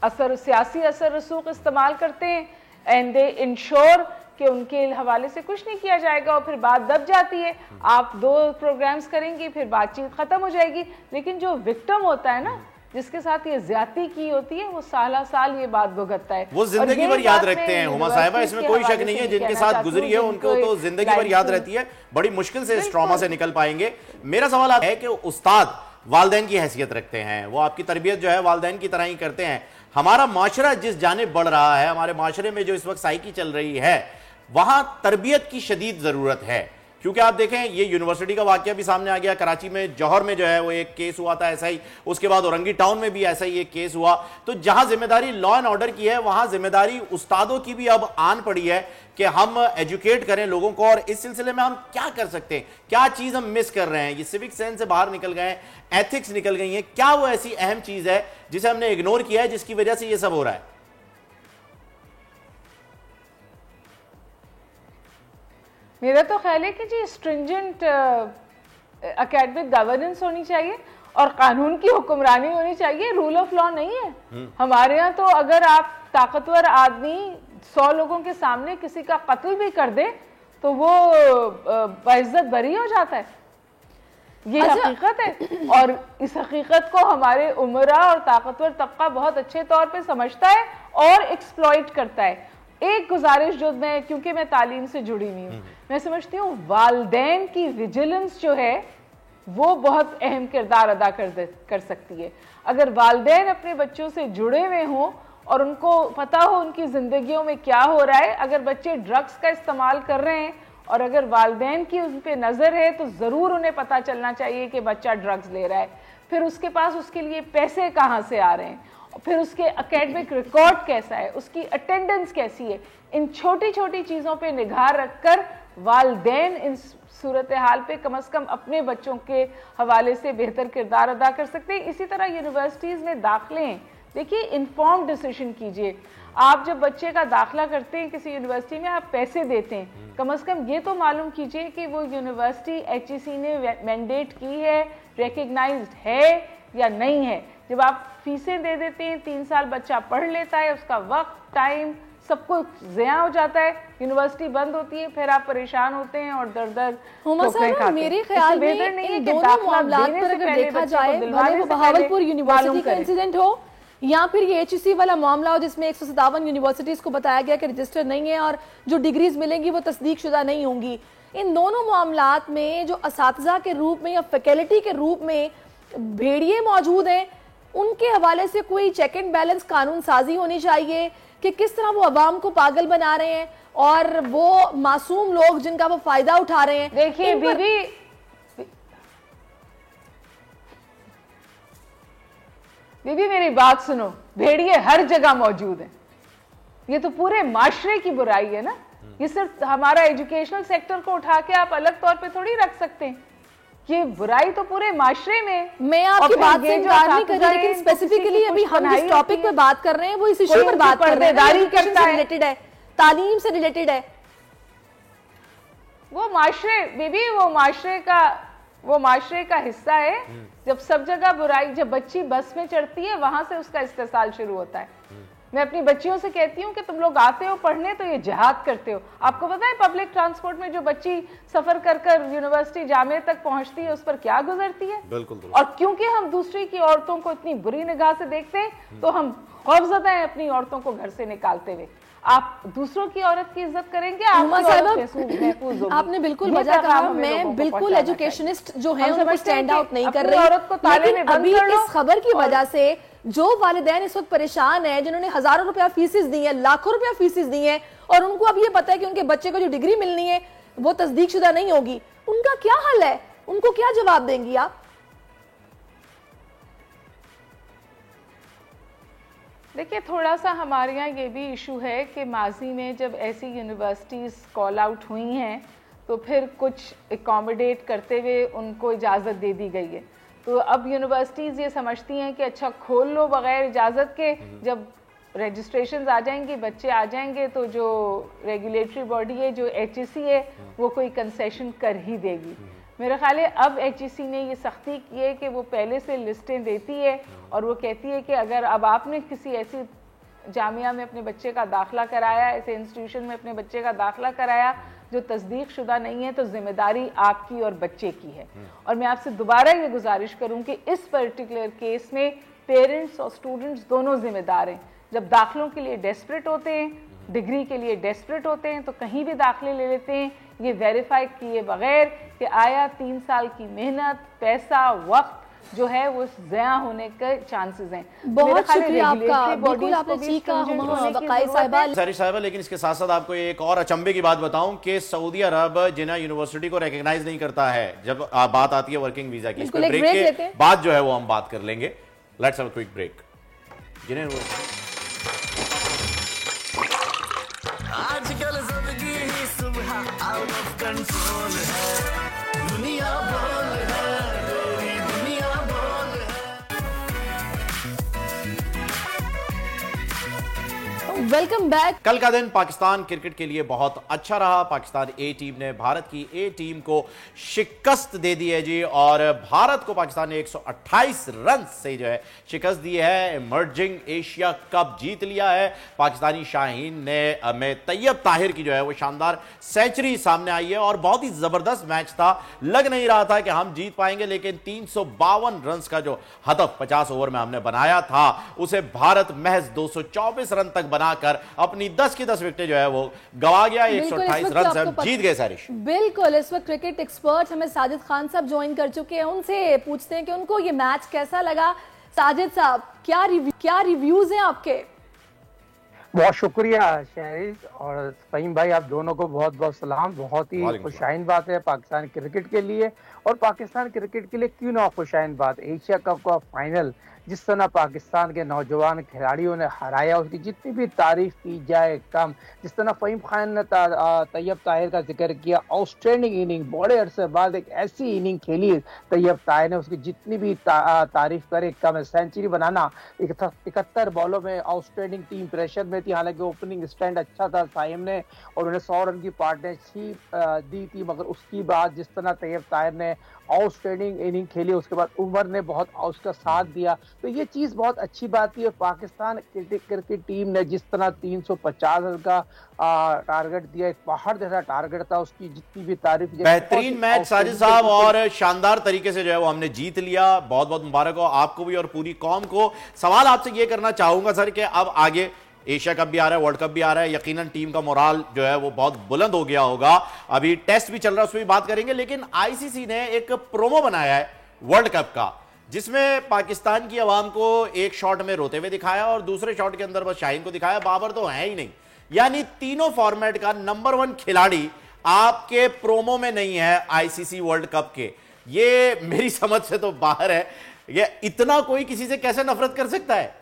S4: सियासी असर रसूख इस्तेमाल करते हैं एंड दे इंश्योर कि उनके हवाले से कुछ नहीं किया जाएगा और फिर बात दब जाती है। आप 2 प्रोग्राम्स करेंगी, फिर बातचीत खत्म हो जाएगी, लेकिन जो विक्टिम होता है ना, जिसके साथ ये ज्यादती की होती है, वो साल ये बात भुगतता है,
S7: वो जिंदगी भर याद रखते हैं। हुमा साहिबा, इसमें कोई शक नहीं है, जिनके साथ गुजरी है उनको तो जिंदगी भर याद रहती है, बड़ी मुश्किल से इस ट्रॉमा से निकल पाएंगे। मेरा सवाल है कि उस्ताद वालिदैन की हैसियत रखते हैं, वो आपकी तरबियत जो है वालिदैन की तरह ही करते हैं। हमारा माशरा जिस जानिब बढ़ रहा है, हमारे माशरे में जो इस वक्त साइकी चल रही है, वहां तरबियत की शदीद जरूरत है। क्योंकि आप देखें, ये यूनिवर्सिटी का वाकया भी सामने आ गया, कराची में जौहर में जो है वो एक केस हुआ था ऐसा ही, उसके बाद औरंगी टाउन में भी ऐसा ही एक केस हुआ। तो जहां जिम्मेदारी लॉ एंड ऑर्डर की है, वहां जिम्मेदारी उस्तादों की भी अब आन पड़ी है कि हम एजुकेट करें लोगों को। और इस सिलसिले में हम क्या कर सकते हैं, क्या चीज हम मिस कर रहे हैं? ये सिविक सेंस से बाहर निकल गए हैं, एथिक्स निकल गई है, क्या वो ऐसी अहम चीज है जिसे हमने इग्नोर किया है, जिसकी वजह से ये सब हो रहा है?
S4: मेरा तो ख्याल है कि जी स्ट्रिंजेंट एकेडमिक गवर्नेंस होनी चाहिए और कानून की हुक्मरानी होनी चाहिए, रूल ऑफ लॉ नहीं है। हमारे यहाँ तो अगर आप ताकतवर आदमी 100 लोगों के सामने किसी का कत्ल भी कर दे तो वो बाइज्जत बरी हो जाता है। ये हकीकत है और इस हकीकत को हमारे उमरा और ताकतवर तबका बहुत अच्छे तौर पे समझता है और एक्सप्लॉइट करता है। एक गुजारिश जो मैं, क्योंकि मैं तालीम से जुड़ी हुई हूँ, मैं समझती हूँ वालिदैन की विजिलेंस जो है वो बहुत अहम किरदार अदा कर सकती है। अगर वालिदैन अपने बच्चों से जुड़े हुए हों और उनको पता हो उनकी जिंदगियों में क्या हो रहा है, अगर बच्चे ड्रग्स का इस्तेमाल कर रहे हैं और अगर वालिदैन की उन पे नज़र है तो ज़रूर उन्हें पता चलना चाहिए कि बच्चा ड्रग्स ले रहा है। फिर उसके पास उसके लिए पैसे कहाँ से आ रहे हैं, फिर उसके एकेडमिक रिकॉर्ड कैसा है, उसकी अटेंडेंस कैसी है। इन छोटी छोटी चीज़ों पे निगाह रखकर वालिदैन इन सूरत हाल पे कम से कम अपने बच्चों के हवाले से बेहतर किरदार अदा कर सकते हैं। इसी तरह यूनिवर्सिटीज़ में दाखिले हैं, देखिए इन्फॉर्म्ड डिसीजन कीजिए। आप जब बच्चे का दाखिला करते हैं किसी यूनिवर्सिटी में, आप पैसे देते हैं, कम से कम ये तो मालूम कीजिए कि वो यूनिवर्सिटी HEC ने मैंडेट की है, रिकग्नाइज्ड है या नहीं है। जब आप फीसें दे देते हैं, 3 साल बच्चा पढ़ लेता है, उसका वक्त, टाइम सब कुछ ज़िया हो जाता है, यूनिवर्सिटी बंद होती है, फिर आप परेशान होते हैं और दर
S2: मेरे ख्याल में इन दोनों मामलात पर अगर देखा जाए, भले वो बहावलपुर यूनिवर्सिटी का इंसिडेंट हो या फिर ये HEC वाला मामला हो जिसमें 157 यूनिवर्सिटीज को बताया गया कि रजिस्टर नहीं है और जो डिग्रीज मिलेंगी वो तस्दीक शुदा नहीं होंगी, इन दोनों मामलात में जो असातिज़ा के रूप में या फैकल्टी के रूप में भेड़िए मौजूद हैं, उनके हवाले से कोई चेक एंड बैलेंस कानून साजी होनी चाहिए कि किस तरह वो अवाम को पागल बना रहे हैं और वो मासूम लोग जिनका वो फायदा उठा रहे हैं।
S4: देखिए बीबी मेरी बात सुनो, भेड़िए हर जगह मौजूद हैं। ये तो पूरे माशरे की बुराई है ना, ये सिर्फ हमारा एजुकेशनल सेक्टर को उठा के आप अलग तौर पे थोड़ी रख सकते हैं, ये बुराई तो पूरे माशरे में।
S2: मैं आपकी बात से इनकार नहीं कर रही, लेकिन स्पेसिफिकली अभी हम जिस टॉपिक पे बात कर रहे हैं वो इस इशू पर बात कर रहे हैं, एजुकेशन से रिलेटेड है, तालीम से रिलेटेड है।
S4: वो माशरे बेबी, वो माशरे का हिस्सा है। जब सब जगह बुराई, जब बच्ची बस में चढ़ती है वहां से उसका इस्तेसाल शुरू होता है। मैं अपनी बच्चियों से कहती हूँ कि तुम लोग आते हो पढ़ने तो ये जिहाद करते हो। आपको पता है पब्लिक ट्रांसपोर्ट में जो बच्ची सफर कर कर यूनिवर्सिटी जामे तक पहुंचती है उस पर क्या गुजरती है।
S7: बिल्कुल।
S4: और क्योंकि हम दूसरी की औरतों को इतनी बुरी निगाह से देखते हैं तो हम खौफजदा हैं अपनी औरतों को घर से निकालते हुए। आप दूसरों की औरत की इज्जत करेंगे,
S2: आपने बिल्कुल वजह कहा। मैं बिल्कुल एजुकेशनिस्ट जो है उनको स्टैंड आउट नहीं कर रही, लेकिन अभी इस खबर की वजह से जो वालिदैन इस वक्त परेशान है, जिन्होंने हजारों रुपया फीसेस दी है, लाखों रुपया फीसेस दी है और उनको अब ये पता है कि उनके बच्चे को जो डिग्री मिलनी है वो तस्दीक शुदा नहीं होगी, उनका क्या हल है? उनको क्या जवाब देंगी आप?
S4: देखिए थोड़ा सा हमारे यहाँ ये भी इशू है कि माजी में जब ऐसी यूनिवर्सिटीज़ कॉल आउट हुई हैं तो फिर कुछ एकोमोडेट करते हुए उनको इजाज़त दे दी गई है। तो अब यूनिवर्सिटीज़ ये समझती हैं कि अच्छा खोल लो बगैर इजाज़त के, जब रजिस्ट्रेशंस आ जाएंगी, बच्चे आ जाएंगे तो जो रेगुलेटरी बॉडी है जो HEC है वो कोई कंसेशन कर ही देगी। मेरा ख्याल है अब HEC ने ये सख्ती की है कि वो पहले से लिस्टें देती है और वो कहती है कि अगर अब आपने किसी ऐसी जामिया में अपने बच्चे का दाखिला कराया, ऐसे इंस्टीट्यूशन में अपने बच्चे का दाखिला कराया जो तस्दीक शुदा नहीं है, तो जिम्मेदारी आपकी और बच्चे की है। और मैं आपसे दोबारा ये गुजारिश करूँ कि इस पर्टिकुलर केस में पेरेंट्स और स्टूडेंट्स दोनों जिम्मेदार हैं। जब दाखिलों के लिए डेस्परेट होते हैं, डिग्री के लिए डेस्परेट होते हैं तो कहीं भी दाखिले ले लेते हैं ये वेरीफाई किए बगैर कि आया 3 साल की मेहनत, पैसा, वक्त जो है वो ज़या होने के चांसेस हैं।
S2: बहुत शुक्रिया आपका, बिल्कुल आपने ठीक कहा
S7: सारी साहिबा। लेकिन इसके साथ साथ आपको एक और अचंभे की बात बताऊं कि सऊदी अरब जिन्ना यूनिवर्सिटी को रिकॉग्नाइज नहीं करता है जब बात आती है वर्किंग वीजा की। इस पर ब्रेक के बाद जो है वो हम बात कर लेंगे। Let's have a quick break.
S6: आजकल जिंदगी ही सुबह आउट ऑफ कंट्रोल है, दुनिया बोल है, तेरी दुनिया बोल है।
S2: Welcome back.
S7: कल का दिन पाकिस्तान क्रिकेट के लिए बहुत अच्छा रहा। पाकिस्तान ए टीम ने भारत की ए टीम को शिकस्त दे दी है जी, और भारत को पाकिस्तान ने 128 रन से जो है शिकस्त दी है। इमर्जिंग एशिया कप जीत लिया है। पाकिस्तानी शाहीन ने में तैयब ताहिर की जो है वो शानदार सेंचुरी सामने आई है, और बहुत ही जबरदस्त मैच था। लग नहीं रहा था कि हम जीत पाएंगे, लेकिन 352 रन का जो हदफ 50 ओवर में हमने बनाया था, उसे भारत महज 224 रन तक बनाकर अपनी 10 की 10 विकेटें जो है वो गवा गया। 128 रन से हम जीत गए सारिश।
S2: बिल्कुल, इस वक्त क्रिकेट एक्सपर्ट हमें साजिद खान साहब ज्वाइन कर चुके हैं। उनसे पूछते हैं कि उनको ये मैच कैसा लगा। साजिद साहब, क्या रिव्यूज हैं आपके?
S3: बहुत शुक्रिया शहरीज और फहीम भाई, आप दोनों को बहुत बहुत सलाम। बहुत ही खुशाइन बात है पाकिस्तान क्रिकेट के लिए, और पाकिस्तान क्रिकेट के लिए क्यों ना खुशाइन बात। एशिया कप का फाइनल जिस तरह पाकिस्तान के नौजवान खिलाड़ियों ने हराया, उसकी जितनी भी तारीफ की जाए कम। जिस तरह फहीम खान ने तैयब ताहिर का जिक्र किया, आउटस्टैंडिंग इनिंग, बड़े अरसे बाद एक ऐसी इनिंग खेली तैयब ताहिर ने, उसकी जितनी भी तारीफ करे कम है। सेंचुरी बनाना 71 बॉलों में आउटस्टैंडिंग, टीम प्रेशर में थी, हालांकि ओपनिंग स्टैंड अच्छा था साइम ने, और उन्हें 100 रन की पार्टनरशिप दी थी, मगर उसकी बाद जिस तरह तैयब ताहिर ने आउटस्टैंडिंग इनिंग खेली, उसके बाद उमर ने बहुत उसका साथ दिया, तो ये चीज बहुत अच्छी बात थी। और पाकिस्तान क्रिकेट टीम ने जिस तरह 350 रन का टारगेट दिया, एक पहाड़ जैसा टारगेट था, उसकी जितनी भी तारीफ।
S7: बेहतरीन मैच साजिद साहब, और शानदार तरीके से जो है वो हमने जीत लिया। बहुत बहुत मुबारक हो आपको भी और पूरी कौम को। सवाल आपसे ये करना चाहूंगा सर कि अब आगे एशिया कप भी आ रहा है, वर्ल्ड कप भी आ रहा है, यकीनन टीम का मोराल जो है वो बहुत बुलंद हो गया होगा। अभी टेस्ट भी चल रहा है, उसमें भी बात करेंगे, लेकिन आईसीसी ने एक प्रोमो बनाया है वर्ल्ड कप का, जिसमें पाकिस्तान की आवाम को एक शॉट में रोते हुए दिखाया और दूसरे शॉट के अंदर बस शाहीन को दिखाया। बाबर तो है ही नहीं, यानी तीनों फॉर्मेट का नंबर 1 खिलाड़ी आपके प्रोमो में नहीं है आईसीसी वर्ल्ड कप के। ये मेरी समझ से तो बाहर है। ये इतना कोई किसी से कैसे नफरत कर सकता है?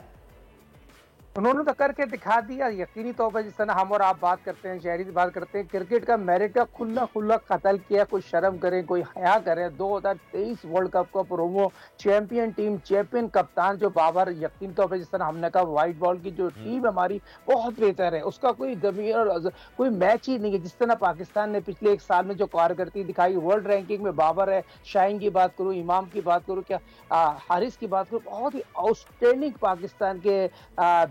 S3: उन्होंने तो करके दिखा दिया यकीनी तौर पर। जिस तरह हम और आप बात करते हैं, शहरी से बात करते हैं, क्रिकेट का मेरिट का खुला कत्ल किया। कोई शर्म करें, कोई हया करें। 2023 वर्ल्ड कप का प्रोमो, चैंपियन टीम, चैंपियन कप्तान जो बाबर, यकीनी तौर पर जिस तरह हमने कहा व्हाइट बॉल की जो टीम हमारी बहुत बेहतर है, उसका कोई जमीर कोई मैच ही नहीं है। जिस तरह पाकिस्तान ने पिछले एक साल में जो कारकर्दगी दिखाई, वर्ल्ड रैंकिंग में बाबर है, शाहीन की बात करूँ, इमाम की बात करूँ, क्या हारिस की बात करूँ, बहुत ही आउटस्टैंडिंग पाकिस्तान के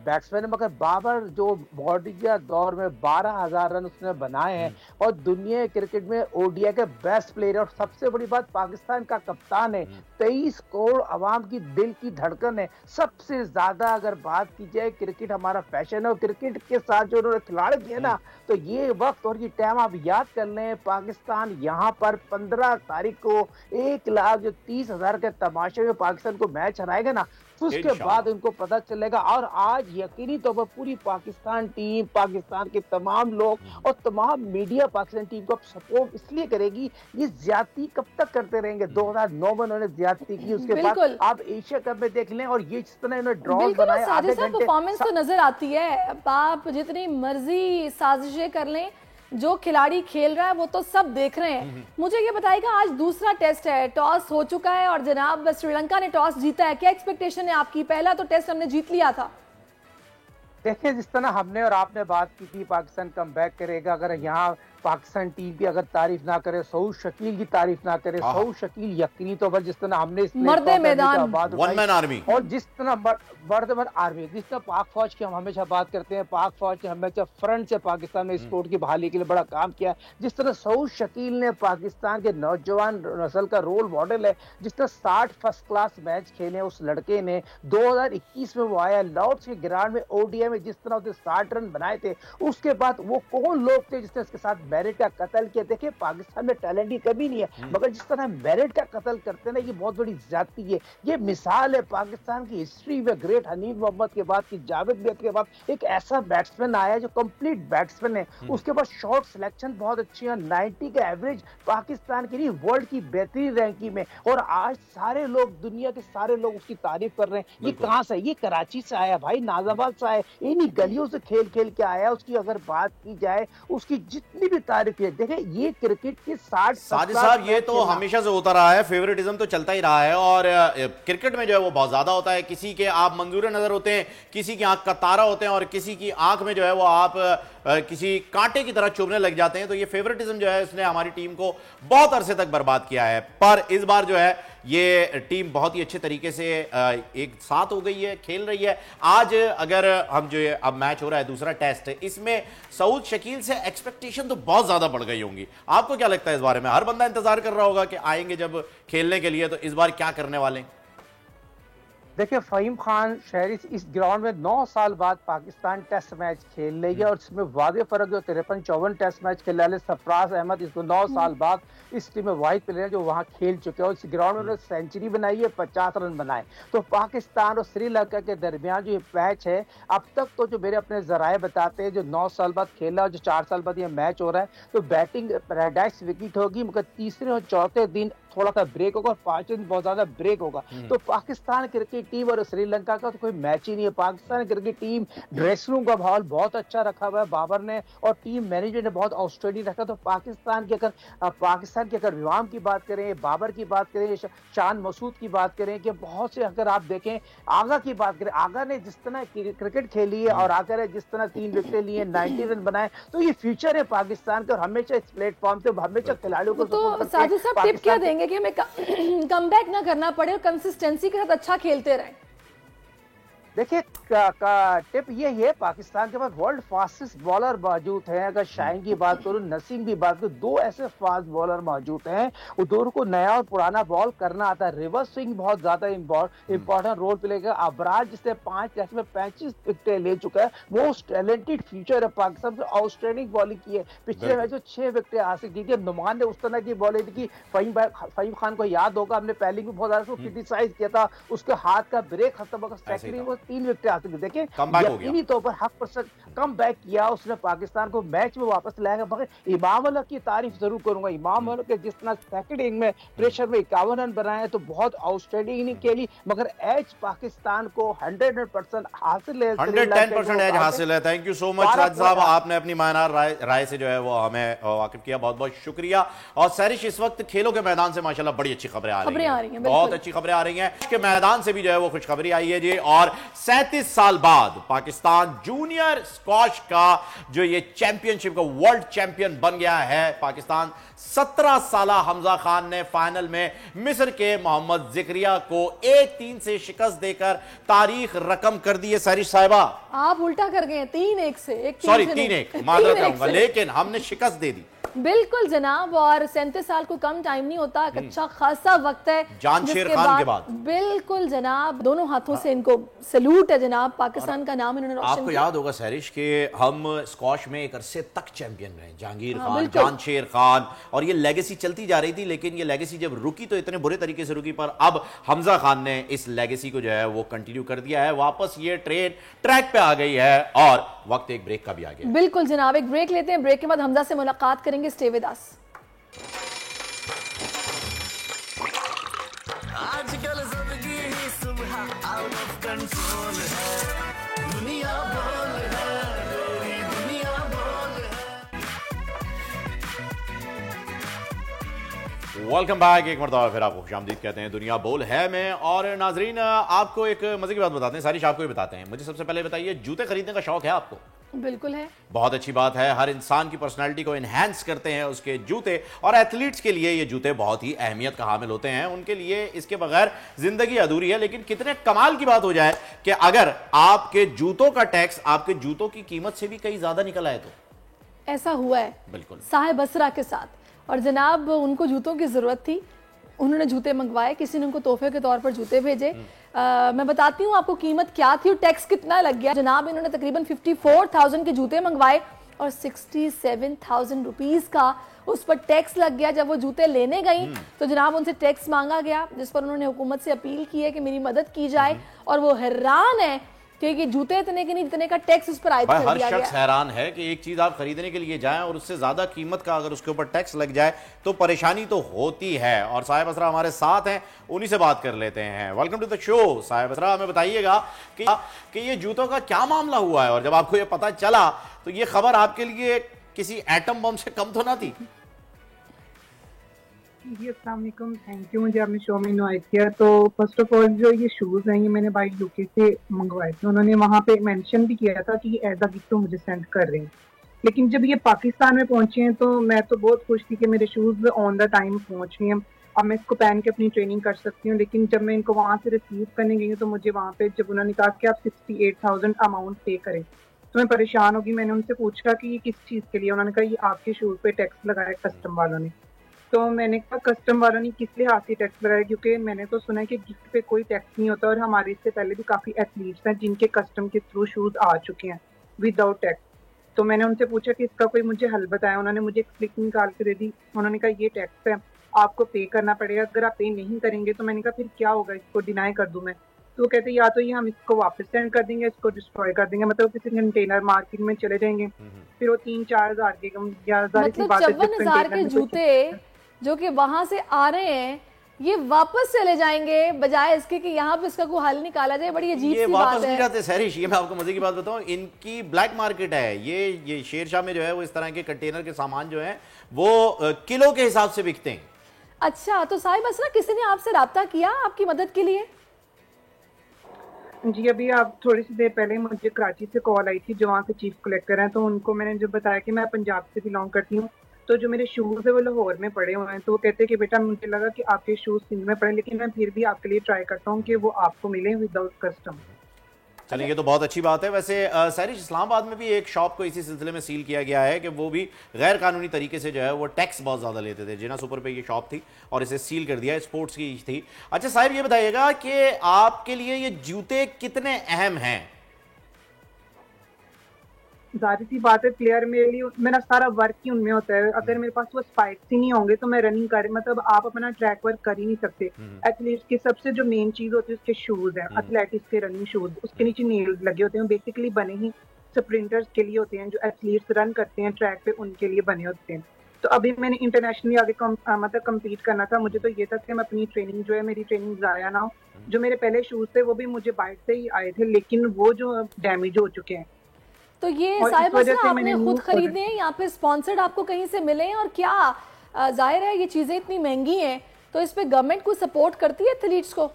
S3: बैट्समैन है। मगर बाबर जो मौजूदा दौर में 12,000 रन उसने बनाए हैं, और दुनिया क्रिकेट में ओडीआई के बेस्ट प्लेयर है, और सबसे बड़ी बात पाकिस्तान का कप्तान है। 23 करोड़ आवाम की दिल की धड़कन है। सबसे ज्यादा अगर बात की जाए, क्रिकेट हमारा पैशन है, और क्रिकेट के साथ जो उन्होंने खिलाड़ी किए ना, तो ये वक्त और ये टाइम आप याद कर लें। पाकिस्तान यहाँ पर 15 तारीख को 1,30,000 के तमाशे में पाकिस्तान को मैच हराएगा ना, उसके बाद उनको पता चलेगा। और आज यकीनी तौर पर पूरी पाकिस्तान टीम, पाकिस्तान के तमाम लोग और तमाम मीडिया पाकिस्तान टीम को सपोर्ट इसलिए करेगी। ये ज्यादती कब तक करते रहेंगे? 2009 में उन्होंने ज्यादती की, उसके बाद आप एशिया कप में देख लें, और ये जिस तरह इन्होंने ड्रॉ बनाया, आधे घंटे
S2: परफॉर्मेंस तो नजर आती है। आप जितनी मर्जी साजिशें कर लें, जो खिलाड़ी खेल रहा है वो तो सब देख रहे हैं। मुझे ये बताइएगा, आज दूसरा टेस्ट है, टॉस हो चुका है और जनाब श्रीलंका ने टॉस जीता है। क्या एक्सपेक्टेशन है आपकी? पहला तो टेस्ट हमने जीत लिया था।
S3: देखिए, जिस तरह हमने और आपने बात की थी पाकिस्तान कमबैक करेगा, अगर यहाँ पाकिस्तान टीम की अगर तारीफ ना करे, सऊद शकील की तारीफ ना करे, सऊद शकील यकीनी तौर पर जिस तरह हमने
S2: मर्दे मैदान,
S7: वन मैन आर्मी,
S3: और जिस तरह मर्द आर्मी, जिस तरह पाक फौज की हम हमेशा बात करते हैं, पाक फौज ने हमेशा फ्रंट से पाकिस्तान में स्पोर्ट की बहाली के लिए बड़ा काम किया। जिस तरह सऊद शकील ने पाकिस्तान के नौजवान नस्ल का रोल मॉडल है। जिस तरह 60 फर्स्ट क्लास मैच खेले उस लड़के ने, 2021 में वो आया लॉर्ड्स के ग्राउंड में ओडीआई में, जिस तरह उसने 60 रन बनाए थे। उसके बाद वो कौन लोग थे जिसने उसके साथ मेरिट का कत्ल किया? देखिए, पाकिस्तान में टैलेंट की कमी नहीं है, मगर जिस तरह मेरिट का कत्ल करते हैं ना, ये बहुत बड़ी ज्यादती है। ये मिसाल है पाकिस्तान की हिस्ट्री में, ग्रेट हनीफ मोहम्मद के बाद की, जावेद मियां के बाद एक ऐसा बैट्समैन आया जो कंप्लीट बैट्समैन है। उसके बाद शॉट सिलेक्शन बहुत अच्छी है, 90 का एवरेज पाकिस्तान के लिए वर्ल्ड की बेहतरीन रैंकिंग में, और आज सारे लोग, दुनिया के सारे लोग उसकी तारीफ कर रहे हैं। ये कहां से? ये कराची से आया भाई, नाजाबाद से आया, इन्हीं गलियों से खेल खेल के आया। उसकी अगर बात की जाए, उसकी जितनी भी तारीफ किया। देखें ये क्रिकेट के 60
S7: साजिद साहब ये तो हमेशा से होता रहा है, फेवरेटिज्म तो चलता ही रहा है और क्रिकेट में जो है वो बहुत ज्यादा होता है। किसी के आप मंजूर नजर होते हैं, किसी की आंख का तारा होते हैं और किसी की आंख में जो है वो आप किसी कांटे की तरह चुभने लग जाते हैं। तो ये फेवरेटिज्म जो है इसने हमारी टीम को बहुत अरसे तक बर्बाद किया है, पर इस बार जो है ये टीम बहुत ही अच्छे तरीके से एक साथ हो गई है, खेल रही है। आज अगर हम जो है अब मैच हो रहा है दूसरा टेस्ट, इसमें सऊद शकील से एक्सपेक्टेशन तो बहुत ज्यादा बढ़ गई होंगी। आपको क्या लगता है इस बारे में? हर बंदा इंतजार कर रहा होगा कि आएंगे जब खेलने के लिए, तो इस बार क्या करने वाले?
S3: देखिए फहीम खान शहरी इस ग्राउंड में 9 साल बाद पाकिस्तान टेस्ट मैच खेल रही है और इसमें वादे फर्क जो 53-54 टेस्ट मैच खेल रहे सरफराज अहमद इसको 9 साल बाद इस टीम में वाहिद प्लेयर जो वहां खेल चुके हैं और इस ग्राउंड में उन्होंने सेंचुरी बनाई है, 50 रन बनाए। तो पाकिस्तान और श्रीलंका के दरमियान जो ये मैच है, अब तक तो जो मेरे अपने जराए बताते हैं जो 9 साल बाद खेला और जो 4 साल बाद ये मैच हो रहा है, तो बैटिंग पैराडाइज विकेट होगी, मगर तीसरे और चौथे दिन थोड़ा सा ब्रेक होगा और 5वें दिन बहुत ज्यादा ब्रेक होगा। तो पाकिस्तान क्रिकेट टीम और श्रीलंका का तो कोई मैच ही नहीं है। Pakistan cricket team dressing room का माहौल बहुत अच्छा रखा हुआ है बाबर ने और टीम मैनेजर ने बहुत आउटस्टैंडिंग रखा। तो पाकिस्तान की अगर विवाम की बात करें, बाबर की बात करें, शान मसूद की बात करें, कि बहुत से अगर आप देखें आगा की बात करें, आगा ने जिस तरह क्रिकेट खेली है और आगा ने जिस तरह 3 विकेटें लिए, 90 रन बनाए, तो ये फ्यूचर है पाकिस्तान के और हमेशा इस प्लेटफॉर्म पे हमेशा खिलाड़ियों को।
S2: तो साजिद साहब टिप क्या देंगे कि हमें कमबैक ना करना पड़े और कंसिस्टेंसी के साथ अच्छा खेलते रहें?
S3: देखिए टिप ये है, पाकिस्तान के पास वर्ल्ड फास्टेस्ट बॉलर मौजूद हैं। अगर शाहीन की बात करूं, नसीम की बात करूं, 2 ऐसे फास्ट बॉलर मौजूद हैं। वो दोनों को नया और पुराना बॉल करना आता है। रिवर्स स्विंग बहुत ज्यादा इंपॉर्टेंट रोल प्ले करेगा। अबराज जिसने 5 टेस्ट में 35 विकेटें ले चुका है, मोस्ट टैलेंटेड फ्यूचर है पाकिस्तान से, आउटस्टैंडिंग बॉलिंग की है। पिछले मैच में 6 विकेटें हासिल की थी। नुमान ने उस तरह की बॉलिंग की, फहीम खान को याद होगा, हमने पहले भी बहुत ज्यादा क्रिटिसाइज किया था, उसके हाथ का ब्रेक खत्म होगा, सेकंड वो 3 विकेट हासिल की। देखिए यकीनी तौर पर 100% कम बैक किया उसने, पाकिस्तान को मैच में वापस लाएगा। मगर इमाम अल्लाह की तारीफ जरूर करूंगा। इमाम अल्लाह के जिस तरह सेकंड इनिंग में प्रेशर में 51 रन बनाए तो बहुत आउटस्टैंडिंग इनिंग खेली, मगर एज पाकिस्तान को 100% हासिल है,
S7: 110% एज हासिल है। थैंक यू सो मच राज साहब, आपने अपनी मायनार राय से जो है वो हमें वाकिफ किया, बहुत बहुत शुक्रिया। और सैरिश, इस वक्त खेलों के मैदान से माशाल्लाह बड़ी अच्छी खबरें आ रही हैं, बहुत अच्छी खबरें आ रही हैं। इसके मैदान से भी जो है वो खुशखबरी आई है जी, और 37 साल बाद पाकिस्तान जूनियर स्क्वॉश का जो ये चैंपियनशिप का वर्ल्ड चैंपियन बन गया है। पाकिस्तान 17 साल हमजा खान ने फाइनल में मिस्र के मोहम्मद जिक्रिया को 1-3 से शिकस्त देकर तारीख रकम कर दी है। सैरिश साहिबा,
S2: आप उल्टा कर गए, 3-1 से,
S7: 3-1 माजरत चाहूंगा, लेकिन हमने शिकस्त दे दी।
S2: बिल्कुल जनाब, और 37 साल को कम टाइम नहीं होता, अच्छा खासा वक्त है
S7: जानशेर खान के बाद।
S2: बिल्कुल जनाब, दोनों हाथों से इनको सैल्यूट है जनाब, पाकिस्तान का नाम इन्होंने रोशन किया।
S7: आपको याद होगा सैरिश के हम स्क्वॉश में एक अरसे तक चैंपियन रहे, जहांगीर खान, जानशेर खान, और ये लेगेसी चलती जा रही थी। लेकिन ये लेगेसी जब रुकी तो इतने बुरे तरीके से रुकी, पर अब हमजा खान ने इस लेगेसी को जो है वो कंटिन्यू कर दिया है। वापस ये ट्रेन ट्रैक पे आ गई है और वक्त एक ब्रेक का भी आ गया।
S2: बिल्कुल जनाब, एक ब्रेक लेते हैं, ब्रेक के बाद हमजा से मुलाकात करेंगे। Stay with us.
S6: आजकल जिंदगी ही सुबह आउट ऑफ कंट्रोल है, दुनिया बोल है, मेरी दुनिया बोल है।
S7: वेलकम बैक, एक मरतबा फिर आपको खुशामदीद कहते हैं दुनिया बोल है में। और नाजरीन, आपको एक मजे की बात बताते हैं, सारी आपको भी बताते हैं। मुझे सबसे पहले बताइए, जूते खरीदने का शौक है आपको?
S2: बिल्कुल है,
S7: बहुत अच्छी बात है। हर इंसान की पर्सनालिटी को एनहांस करते हैं उसके जूते, और एथलीट्स के लिए ये जूते बहुत ही अहमियत का हामिल होते हैं। उनके लिए इसके बगैर जिंदगी अधूरी है। लेकिन कितने कमाल की बात हो जाए कि अगर आपके जूतों का टैक्स आपके जूतों की कीमत से भी कहीं ज्यादा निकल आए तो?
S2: ऐसा हुआ है
S7: बिल्कुल
S2: साहिब बसरा के साथ, और जनाब उनको जूतों की जरूरत थी, उन्होंने जूते मंगवाए, किसी ने उनको तोहफे के तौर पर जूते भेजे। मैं बताती हूँ आपको कीमत क्या थी और टैक्स कितना लग गया। जनाब इन्होंने तकरीबन 54,000 के जूते मंगवाए और 67,000 रुपीज का उस पर टैक्स लग गया। जब वो जूते लेने गई तो जनाब उनसे टैक्स मांगा गया, जिस पर उन्होंने हुकूमत से अपील की है कि मेरी मदद की जाए, और वो हैरान है क्योंकि जूते इतने के नहीं जितने का टैक्स उस पर आयद कर दिया गया।
S7: हर शख्स हैरान है कि एक चीज आप खरीदने के लिए जाएं और उससे ज्यादा कीमत का अगर उसके ऊपर टैक्स लग जाए तो परेशानी तो होती है। और साहिब असरा हमारे साथ हैं, उन्हीं से बात कर लेते हैं। Welcome to the show. Sahib Asra, हमें बताइएगा कि ये जूतों का क्या मामला हुआ है, और जब आपको ये पता चला तो ये खबर आपके लिए किसी एटम बम से कम तो ना थी।
S11: जी अस्सलाम वालेकुम, थैंक यू। मुझे आपने शो में इनवाइट किया। तो फर्स्ट ऑफ ऑल जो ये शूज़ हैं ये मैंने भाई यूके से मंगवाए थे। उन्होंने वहाँ पे मेंशन भी किया था कि एज अ गिफ्ट मुझे सेंड कर रहे हैं, लेकिन जब ये पाकिस्तान में पहुंचे हैं तो मैं तो बहुत खुश थी कि मेरे शूज़ ऑन द टाइम पहुंच गए हैं। अब मैं इसको पहन के अपनी ट्रेनिंग कर सकती हूँ। लेकिन जब मैं इनको वहाँ से रिसीव करने गई हूँ तो मुझे वहाँ पे जब उन्होंने कहा कि आप 68,000 अमाउंट पे करें तो मैं परेशान होगी। मैंने उनसे पूछा कि ये किस चीज़ के लिए। उन्होंने कहा ये आपके शूज़ पे टैक्स लगाया कस्टम वालों ने। तो मैंने कहा कस्टम वालों ने किस लिहाज से टैक्स लगाया, क्योंकि मैंने तो सुना है कि गिफ्ट पे कोई टैक्स नहीं होता, और हमारे इससे पहले भी काफ़ी एथलीट्स हैं जिनके कस्टम के थ्रू शूज़ आ चुके हैं विदाउट टैक्स। तो मैंने उनसे पूछा कि इसका कोई मुझे हल बताया। उन्होंने मुझे एक स्लिप निकाल के दे दी। उन्होंने कहा ये टैक्स है, आपको पे करना पड़ेगा, अगर आप पे नहीं करेंगे तो मैंने कहा फिर क्या होगा, इसको डिनाई कर दूं मैं। तो वो कहते या तो ये हम इसको वापस सेंड कर देंगे, इसको डिस्ट्रॉय कर देंगे, मतलब किसी कंटेनर मार्केट में चले जाएंगे, फिर वो 3-4 हज़ार के
S2: मतलब 54,000 के जूते जो कि वहां से आ रहे हैं ये वापस चले जाएंगे, बजाय इसके कि यहाँ पे इसका कोई हल निकाला जाए। बड़ी अजीब सी बात है।
S7: वापस नहीं जाते सहरिश, ये मैं आपको मजे की बात बताऊं, इनकी ब्लैक मार्केट है। ये शेरशाह में जो है वो इस तरह के कंटेनर के सामान जो है वो किलो के हिसाब से बिकते हैं।
S2: अच्छा, तो साहिब बस ना किसी ने आपसे राब्ता किया आपकी मदद के लिए?
S11: जी अभी आप थोड़ी सी देर पहले मुझे कराची से कॉल आई थी जो वहाँ के चीफ कलेक्टर हैं। तो उनको मैंने जो बताया कि मैं पंजाब से बिलोंग करती हूँ, तो जो मेरे शूज़ है वो लाहौर में पड़े हुए हैं। तो वो कहते हैं कि बेटा मुझे लगा कि आपके शूज़ सिंध में पड़े, लेकिन मैं फिर भी आपके लिए ट्राई करता हूँ कि वो आपको मिले विदाउट कस्टम।
S7: चलिए ये तो बहुत अच्छी बात है। वैसे सहरिश, इस्लामाबाद में भी एक शॉप को इसी सिलसिले में सील किया गया है कि वो भी गैर कानूनी तरीके से जो है वो टैक्स बहुत ज़्यादा लेते थे। जिना सुपर पे ये शॉप थी और इसे सील कर दिया, स्पोर्ट्स की थी। अच्छा साहिब ये बताइएगा कि आपके लिए ये जूते कितने अहम हैं?
S11: जाहिर सी बात है, प्लेयर मेरे लिए मेरा सारा वर्क ही उनमें होता है। अगर मेरे पास वो स्पाइक्स ही नहीं होंगे तो मैं रनिंग कर, मतलब आप अपना ट्रैक वर्क कर ही नहीं सकते। एथलीट्स की सबसे जो मेन चीज होती है उसके शूज हैं, एथलेटिक्स के रनिंग शूज, उसके नीचे नेल्स लगे होते हैं, बेसिकली बने ही स्प्रिंटर्स के लिए होते हैं। जो एथलीट्स रन करते हैं ट्रैक पे उनके लिए बने होते हैं। तो अभी मैंने इंटरनेशनली आगे मतलब कम्पीट करना था। मुझे तो ये था कि मैं अपनी ट्रेनिंग जो है, मेरी ट्रेनिंग ज़ाया ना हो। जो मेरे पहले शूज थे वो भी मुझे बाइक से ही आए थे, लेकिन वो जो डैमेज हो चुके हैं।
S2: तो ये साहिब आपने खुद खरीदे हैं, यहाँ पे स्पॉन्सर्ड आपको कहीं से मिले हैं? और क्या जाहिर है ये चीजें इतनी महंगी हैं तो इस पे गवर्नमेंट को सपोर्ट करती है एथलीट्स को?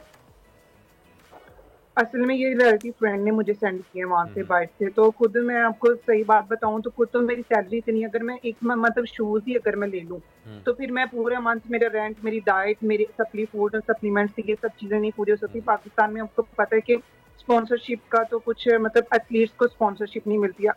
S11: असल में ये लड़की फ्रेंड ने मुझे सेंड किया वहाँ से बाइक से। तो खुद मैं आपको सही बात बताऊँ तो खुद तो मेरी सैलरी इतनी, अगर मैं एक मतलब शूज ही अगर मैं ले लूँ तो फिर मैं पूरे मंथ मेरा रेंट, मेरी डाइट, मेरी फूड और सप्लीमेंट्स, ये सब चीजें नहीं पूरी हो सकती। पाकिस्तान में आपको पता है कि स्पॉन्सरशिप का तो कुछ मतलब एथलीट्स को स्पॉन्सरशिप नहीं मिलती है।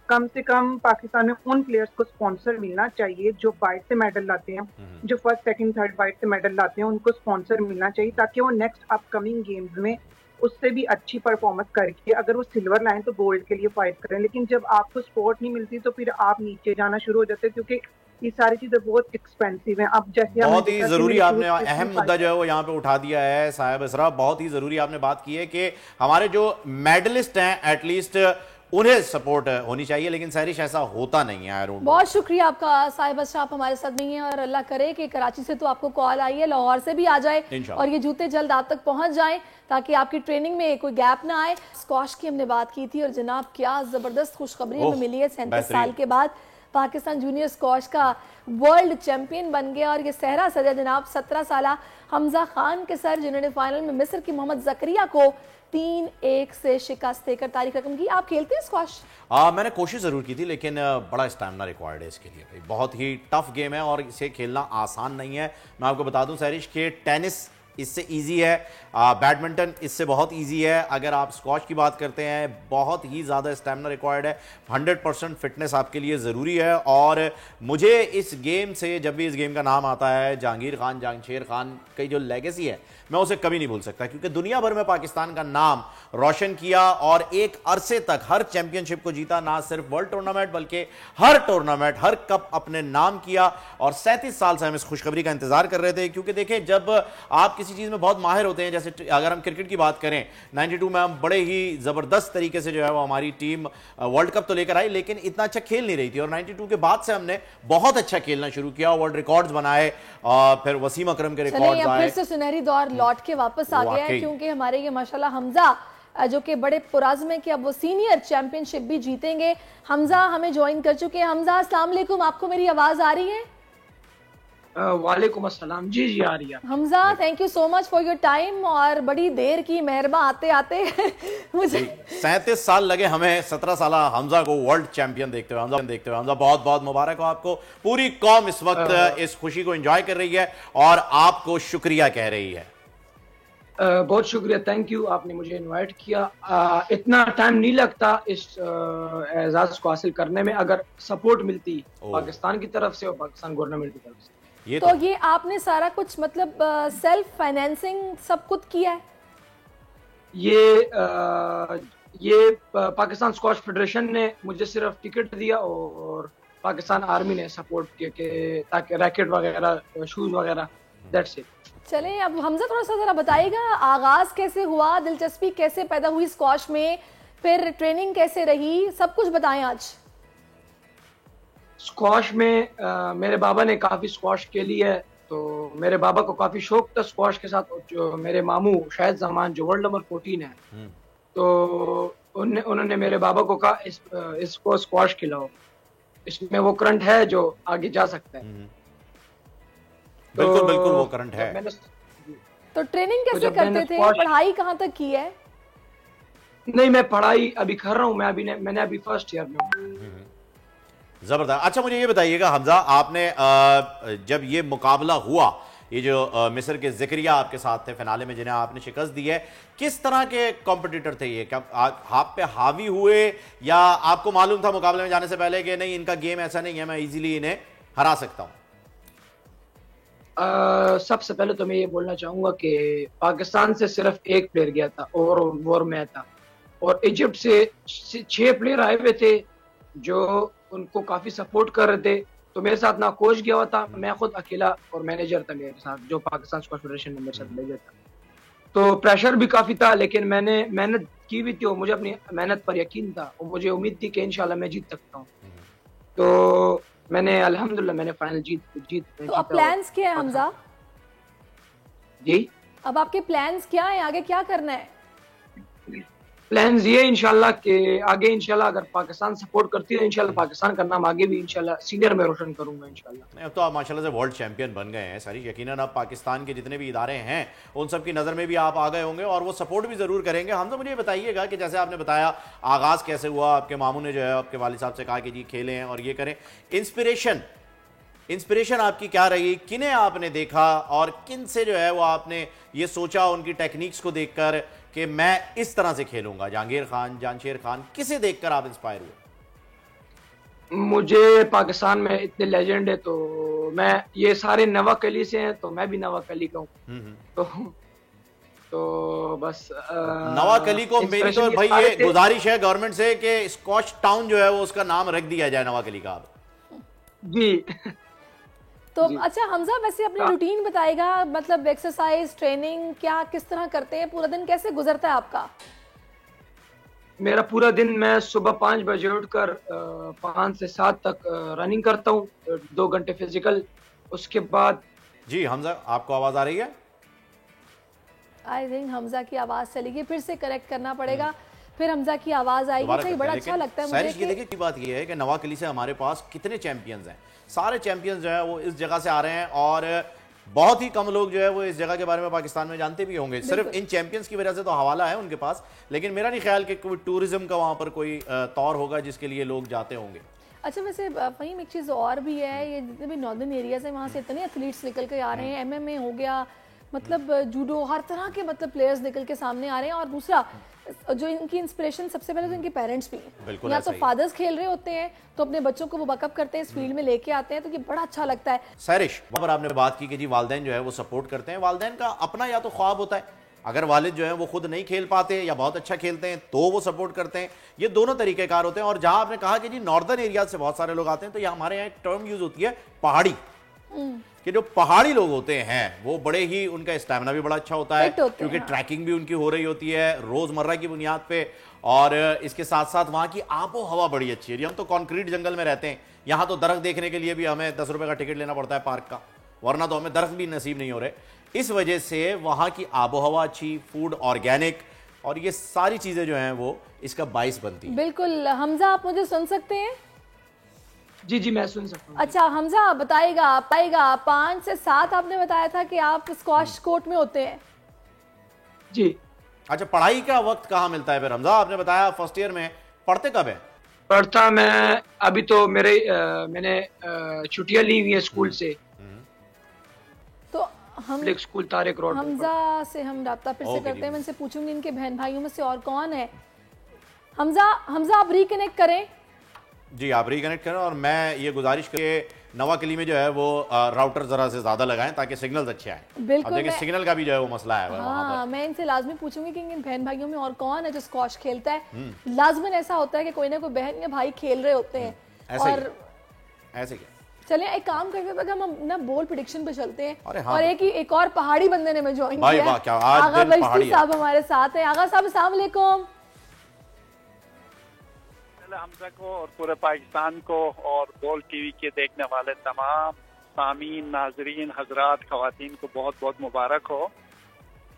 S11: कम से कम पाकिस्तान में उन प्लेयर्स को स्पॉन्सर मिलना चाहिए जो बाइट से मेडल लाते हैं, जो फर्स्ट सेकंड थर्ड बाइट से मेडल लाते हैं, उनको स्पॉन्सर मिलना चाहिए ताकि वो नेक्स्ट अपकमिंग गेम्स में उससे भी अच्छी परफॉर्मेंस करके अगर वो सिल्वर लाएं तो गोल्ड के लिए फाइट करें। लेकिन जब आपको सपोर्ट नहीं मिलती तो फिर आप नीचे जाना शुरू हो जाते हैं, क्योंकि ये सारी चीजें बहुत एक्सपेंसिव हैं। अब जैसे
S7: बहुत ही जरूरी आपने अहम मुद्दा जो है वो यहाँ पे उठा दिया है साहिब असरा। बहुत ही जरूरी आपने बात की है कि हमारे जो मेडलिस्ट हैं एटलीस्ट उन्हें सपोर्ट होनी चाहिए, लेकिन सहरिश ऐसा होता नहीं है।
S2: बहुत शुक्रिया आपका साहिब असरा, आप हमारे साथ नहीं है और अल्लाह करे कि कराची से तो आपको कॉल आई है, लाहौर से भी आ जाए और ये जूते जल्द आप तक पहुंच जाएं ताकि आपकी ट्रेनिंग में कोई गैप ना आए। स्क्वाश की हमने बात की थी और जनाब क्या जबरदस्त खुशखबरी हमें मिली है। 37 साल के बाद पाकिस्तान जूनियर स्क्वाश का वर्ल्ड चैंपियन बन गया और ये सहरा सजा जनाब 17 साला हमजा खान के सर, जिन्होंने फाइनल में मिस्र की मोहम्मद जकरिया को 3-1 से शिकस्त देकर तारीख रकम की। आप खेलते हैं स्क्वाश?
S7: मैंने कोशिश जरूर की थी, लेकिन बड़ा स्टैमिना रिक्वायर्ड है इसके लिए। बहुत ही टफ गेम है और इसे खेलना आसान नहीं है। मैं आपको बता दूं सहरिश के टेनिस इससे इजी है, बैडमिंटन इससे बहुत इजी है। अगर आप स्क्वॉश की बात करते हैं बहुत ही ज़्यादा स्टैमिना रिक्वायर्ड है, 100% फिटनेस आपके लिए ज़रूरी है। और मुझे इस गेम से, जब भी इस गेम का नाम आता है, जहांगीर खान, जहांगीर खान की जो लेगेसी है मैं उसे कभी नहीं भूल सकता, क्योंकि दुनिया भर में पाकिस्तान का नाम रोशन किया और एक अरसे तक हर चैंपियनशिप को जीता, ना सिर्फ वर्ल्ड टूर्नामेंट बल्कि हर टूर्नामेंट, हर कप अपने नाम किया। और 37 साल से हम इस खुशखबरी का इंतजार कर रहे थे, क्योंकि देखें जब आप किसी चीज़ में बहुत माहिर होते हैं, जैसे अगर हम क्रिकेट की बात करें 92 में हम बड़े ही ज़बरदस्त तरीके से जो है वो हमारी टीम वर्ल्ड कप तो लेकर आई, लेकिन इतना अच्छा खेल नहीं रही थी। और 92 के बाद से हमने बहुत अच्छा खेलना शुरू किया, वर्ल्ड रिकॉर्ड्स बनाए, फिर वसीम अकरम के रिकॉर्ड्स आए।
S2: फिर से सुनहरी दौर लौट के वापस आ गया है, क्योंकि हमारे ये माशाल्लाह हमजा जो कि बड़े पुराज़्म है कि अब वो सीनियर चैंपियनशिप भी जीतेंगे। हमजा हमें ज्वाइन कर चुके हैं। हमजा अस्सलाम वालेकुम, आपको मेरी आवाज़ आ रही है?
S12: वालेकुम अस्सलाम। जी जी आ रही है।
S2: Hamza thank you so much for your time, और बड़ी देर की मेहरबा आते आते मुझे
S7: 37 साल लगे हमें 17 साल हमजा को वर्ल्ड चैंपियन देखते हुए। हमजा बहुत बहुत मुबारक हो आपको। पूरी कौम इस वक्त इस खुशी को एंजॉय कर रही है और आपको शुक्रिया कह रही है।
S12: बहुत शुक्रिया, थैंक यू, आपने मुझे इनवाइट किया। इतना टाइम नहीं लगता इस एजाज को हासिल करने में अगर सपोर्ट मिलती पाकिस्तान की तरफ से और पाकिस्तान गवर्नमेंट की तरफ से।
S2: तो ये आपने सारा कुछ मतलब सेल्फ फाइनेंसिंग सब कुछ किया है?
S12: ये पाकिस्तान स्क्वाश फेडरेशन ने मुझे सिर्फ टिकट दिया और पाकिस्तान आर्मी ने सपोर्ट किया कि ताकि रैकेट वगैरह, शूज वगैरह, दैट्स इट।
S2: चलें, अब हमजा थोड़ा सा जरा बताइएगा आगाज कैसे हुआ, दिलचस्पी कैसे पैदा हुई स्क्वाश में, फिर ट्रेनिंग कैसे रही, सब कुछ बताएं आज।
S12: स्क्वाश में मेरे बाबा ने काफ़ी स्क्वाश खेली है, तो मेरे बाबा को काफ़ी शौक था स्क्वाश के साथ। जो मेरे मामू शायद जमान जो वर्ल्ड नंबर 14 है, तो उन्होंने मेरे बाबा को कहा इसको स्क्वाश खिलाओ, इसमें वो करंट है जो आगे जा सकता है।
S7: बिल्कुल बिल्कुल वो करंट है।
S2: तो ट्रेनिंग कैसे करते थे, पढ़ाई कहाँ तक की है?
S12: नहीं, मैं पढ़ाई अभी कर रहा हूँ, मैंने अभी फर्स्ट ईयर में हूँ।
S7: जबरदस्त। अच्छा मुझे ये बताइएगा हमजा, आपने जब ये मुकाबला हुआ, ये जो मिस्र के ज़िक्रिया आपके साथ थे फिनाले में जिन्हें आपने शिकस्त दी है, किस तरह के कॉम्पिटिटर थे ये? क्या आप पे हावी हुए या आपको मालूम था मुकाबले में जाने से पहले कि नहीं इनका गेम ऐसा नहीं है, मैं इजीली इन्हें हरा सकता हूं?
S12: सबसे पहले तो मैं ये बोलना चाहूंगा कि पाकिस्तान से सिर्फ एक प्लेयर गया था और मैं था, और इजिप्ट से 6 प्लेयर आए हुए थे जो उनको काफी सपोर्ट कर रहे थे। तो मेरे साथ ना कोच गया हुआ था, मैं खुद अकेला और मैनेजर था मेरे साथ, जो पाकिस्तान स्क्वाश फेडरेशन ने मेरे साथ भेजा था। तो प्रेशर भी काफी था, लेकिन मैंने मेहनत की भी थी और मुझे अपनी मेहनत पर यकीन था और मुझे उम्मीद थी कि इंशाल्लाह मैं जीत सकता हूँ। तो मैंने अल्हम्दुलिल्लाह मैंने फाइनल जीत।
S2: तो अब प्लान्स क्या है हमजा?
S12: जी,
S2: अब आपके प्लान्स क्या है, आगे क्या करना है?
S12: प्लान्स ये इंशाल्लाह कि आगे इंशाल्लाह अगर पाकिस्तान सपोर्ट करती है इंशाल्लाह पाकिस्तान का नाम आगे भी इंशाल्लाह सीनियर में रोशन करूंगा इंशाल्लाह।
S7: अब तो आप माशाल्लाह से वर्ल्ड चैंपियन बन गए हैं सारी, यकीनन अब पाकिस्तान के जितने भी इदारे हैं उन सब की नज़र में भी आप आ गए होंगे और वो सपोर्ट भी ज़रूर करेंगे। हम तो मुझे बताइएगा कि जैसे आपने बताया आगाज़ कैसे हुआ, आपके मामू ने जो है आपके वालिद साहब से कहा कि जी खेलें और ये करें, इंस्पिरेशन आपकी क्या रही, किन्हें आपने देखा और किन से जो है वो आपने ये सोचा उनकी टेक्निक्स को देखकर कि मैं इस तरह से खेलूंगा? जहांगीर खान, जानशेर खान, किसे देखकर आप इंस्पायर हुए?
S12: मुझे पाकिस्तान में इतने लेजेंड है, तो मैं ये सारे नवाब अली से हैं, तो मैं भी नवाब अली का हूँ। तो बस
S7: नवाब अली को मेरी तो भाई ये गुजारिश है गवर्नमेंट से कि स्कॉच टाउन जो है वो उसका नाम रख दिया जाए नवाब अली का।
S12: जी
S2: तो अच्छा हमजा, वैसे अपनी रूटीन बताएगा, मतलब एक्सरसाइज, ट्रेनिंग क्या किस तरह करते हैं, पूरा दिन कैसे गुजरता है आपका?
S12: मेरा पूरा दिन मैं सुबह 5 बजे उठकर 5 से 7 तक रनिंग करता हूँ, 2 घंटे फिजिकल। उसके बाद
S7: जी हमजा आपको आवाज आ रही है?
S2: आई थिंक हमजा की आवाज चली गई, फिर से करेक्ट करना पड़ेगा, फिर हमजा की आवाज आएगी। तो बड़ा अच्छा लगता है मुझे।
S7: देखिए की बात यह है कि नवाब अली से हमारे पास कितने चैंपियंस हैं, सारे चैंपियंस जो है वो इस जगह से आ रहे हैं और बहुत ही कम लोग जो है वो इस जगह के बारे में पाकिस्तान में जानते भी होंगे। सिर्फ इन चैंपियंस की वजह से तो हवाला है उनके पास, लेकिन मेरा नहीं ख्याल कि कोई टूरिज्म का वहाँ पर कोई तौर होगा जिसके लिए लोग जाते होंगे।
S2: अच्छा वैसे वहीं एक चीज़ और भी है, ये जितने भी नॉर्दर्न एरियाज हैं वहाँ से इतने एथलीट्स निकल के आ रहे हैं, MMA हो गया, मतलब जूडो, हर तरह के मतलब प्लेयर्स निकल के सामने आ रहे हैं। और दूसरा जो इनकी इंस्पिरेशन सबसे पहले तो इनके पेरेंट्स भी हैं, या तो फादर्स खेल रहे होते हैं तो अपने बच्चों को वो बकअप करते हैं, इस फील्ड में लेके आते हैं, तो ये बड़ा अच्छा लगता है।
S7: सैरिश, वहाँ पर आपने बात की कि जी वालिदैन जो है वो सपोर्ट करते हैं, वालिदैन का अपना या तो ख्वाब होता है, अगर वालिद जो है वो खुद नहीं खेल पाते या बहुत अच्छा खेलते हैं तो वो सपोर्ट करते हैं, ये दोनों तरीकेकार होते हैं। और जहां आपने कहा कि जी नॉर्दर्न एरिया से बहुत सारे लोग आते हैं, तो यहाँ हमारे यहाँ एक टर्म यूज होती है पहाड़ी, कि जो पहाड़ी लोग होते हैं वो बड़े ही, उनका स्टैमिना भी बड़ा अच्छा होता है क्योंकि ट्रैकिंग भी उनकी हो रही होती है रोजमर्रा की बुनियाद पे, और इसके साथ साथ वहाँ की आबो हवा बड़ी अच्छी है। हम तो कंक्रीट जंगल में रहते हैं, यहाँ तो दरख्त देखने के लिए भी हमें 10 रुपए का टिकट लेना पड़ता है पार्क का, वरना तो हमें दरख्त भी नसीब नहीं हो रहे। इस वजह से वहाँ की आबो हवा अच्छी, फूड ऑर्गेनिक, और ये सारी चीजें जो हैं वो इसका बाइस बनती हैं।
S2: बिल्कुल। हमजा, आप मुझे सुन सकते हैं?
S12: जी जी मैं सुन सकता हूँ।
S2: अच्छा हमजा बताइएगा, 5 से 7 आपने बताया था कि आप स्क्वाश कोर्ट में होते हैं।
S12: जी।
S7: अच्छा, पढ़ाई का वक्त कहाँ मिलता है फिर हमजा? आपने बताया फर्स्ट ईयर में, पढ़ते कब है?
S12: पढ़ता मैं अभी तो मैंने छुट्टियां ली हुई है स्कूल से।
S2: तो हम
S12: स्कूल तारिक रोड।
S2: हमजा से हम राब्ता फिर से करते हैं, मैं इनसे पूछूंगी इनके बहन भाइयों में से और कौन है। हमजा आप रिकनेक्ट करें।
S7: जी आप रिकनेक्ट करें, और मैं ये गुजारिश करें नवा किली में जो है वो राउटर जरा से ज्यादा लगाएं ताकि सिग्नल्स अच्छे आए।
S2: बिल्कुल।
S7: देखिए सिग्नल का भी जो है वो मसला है।
S2: हाँ, मैं इनसे लाजमी पूछूंगी कि इन बहन भाइयों में और कौन है जो स्क्वाश खेलता है। लाजमन ऐसा होता है कि कोई ना कोई बहन या भाई खेल रहे होते हैं। और
S7: ऐसे क्या,
S2: चलिए एक काम करते हैं, हम ना बोल प्रेडिक्शन पे चलते हैं।
S7: हाँ,
S2: और एक और पहाड़ी बंदे ने मैं ज्वाइन किया है।
S7: आगा
S2: बख्शी साहब हमारे साथ हैं। आगा साहब अस्सलाम वालेकुम।
S5: हमजा को और पूरे पाकिस्तान को और बोल टीवी के देखने वाले तमाम सामीन, नाजरीन, हजरात, खवातीन को बहुत बहुत मुबारक हो।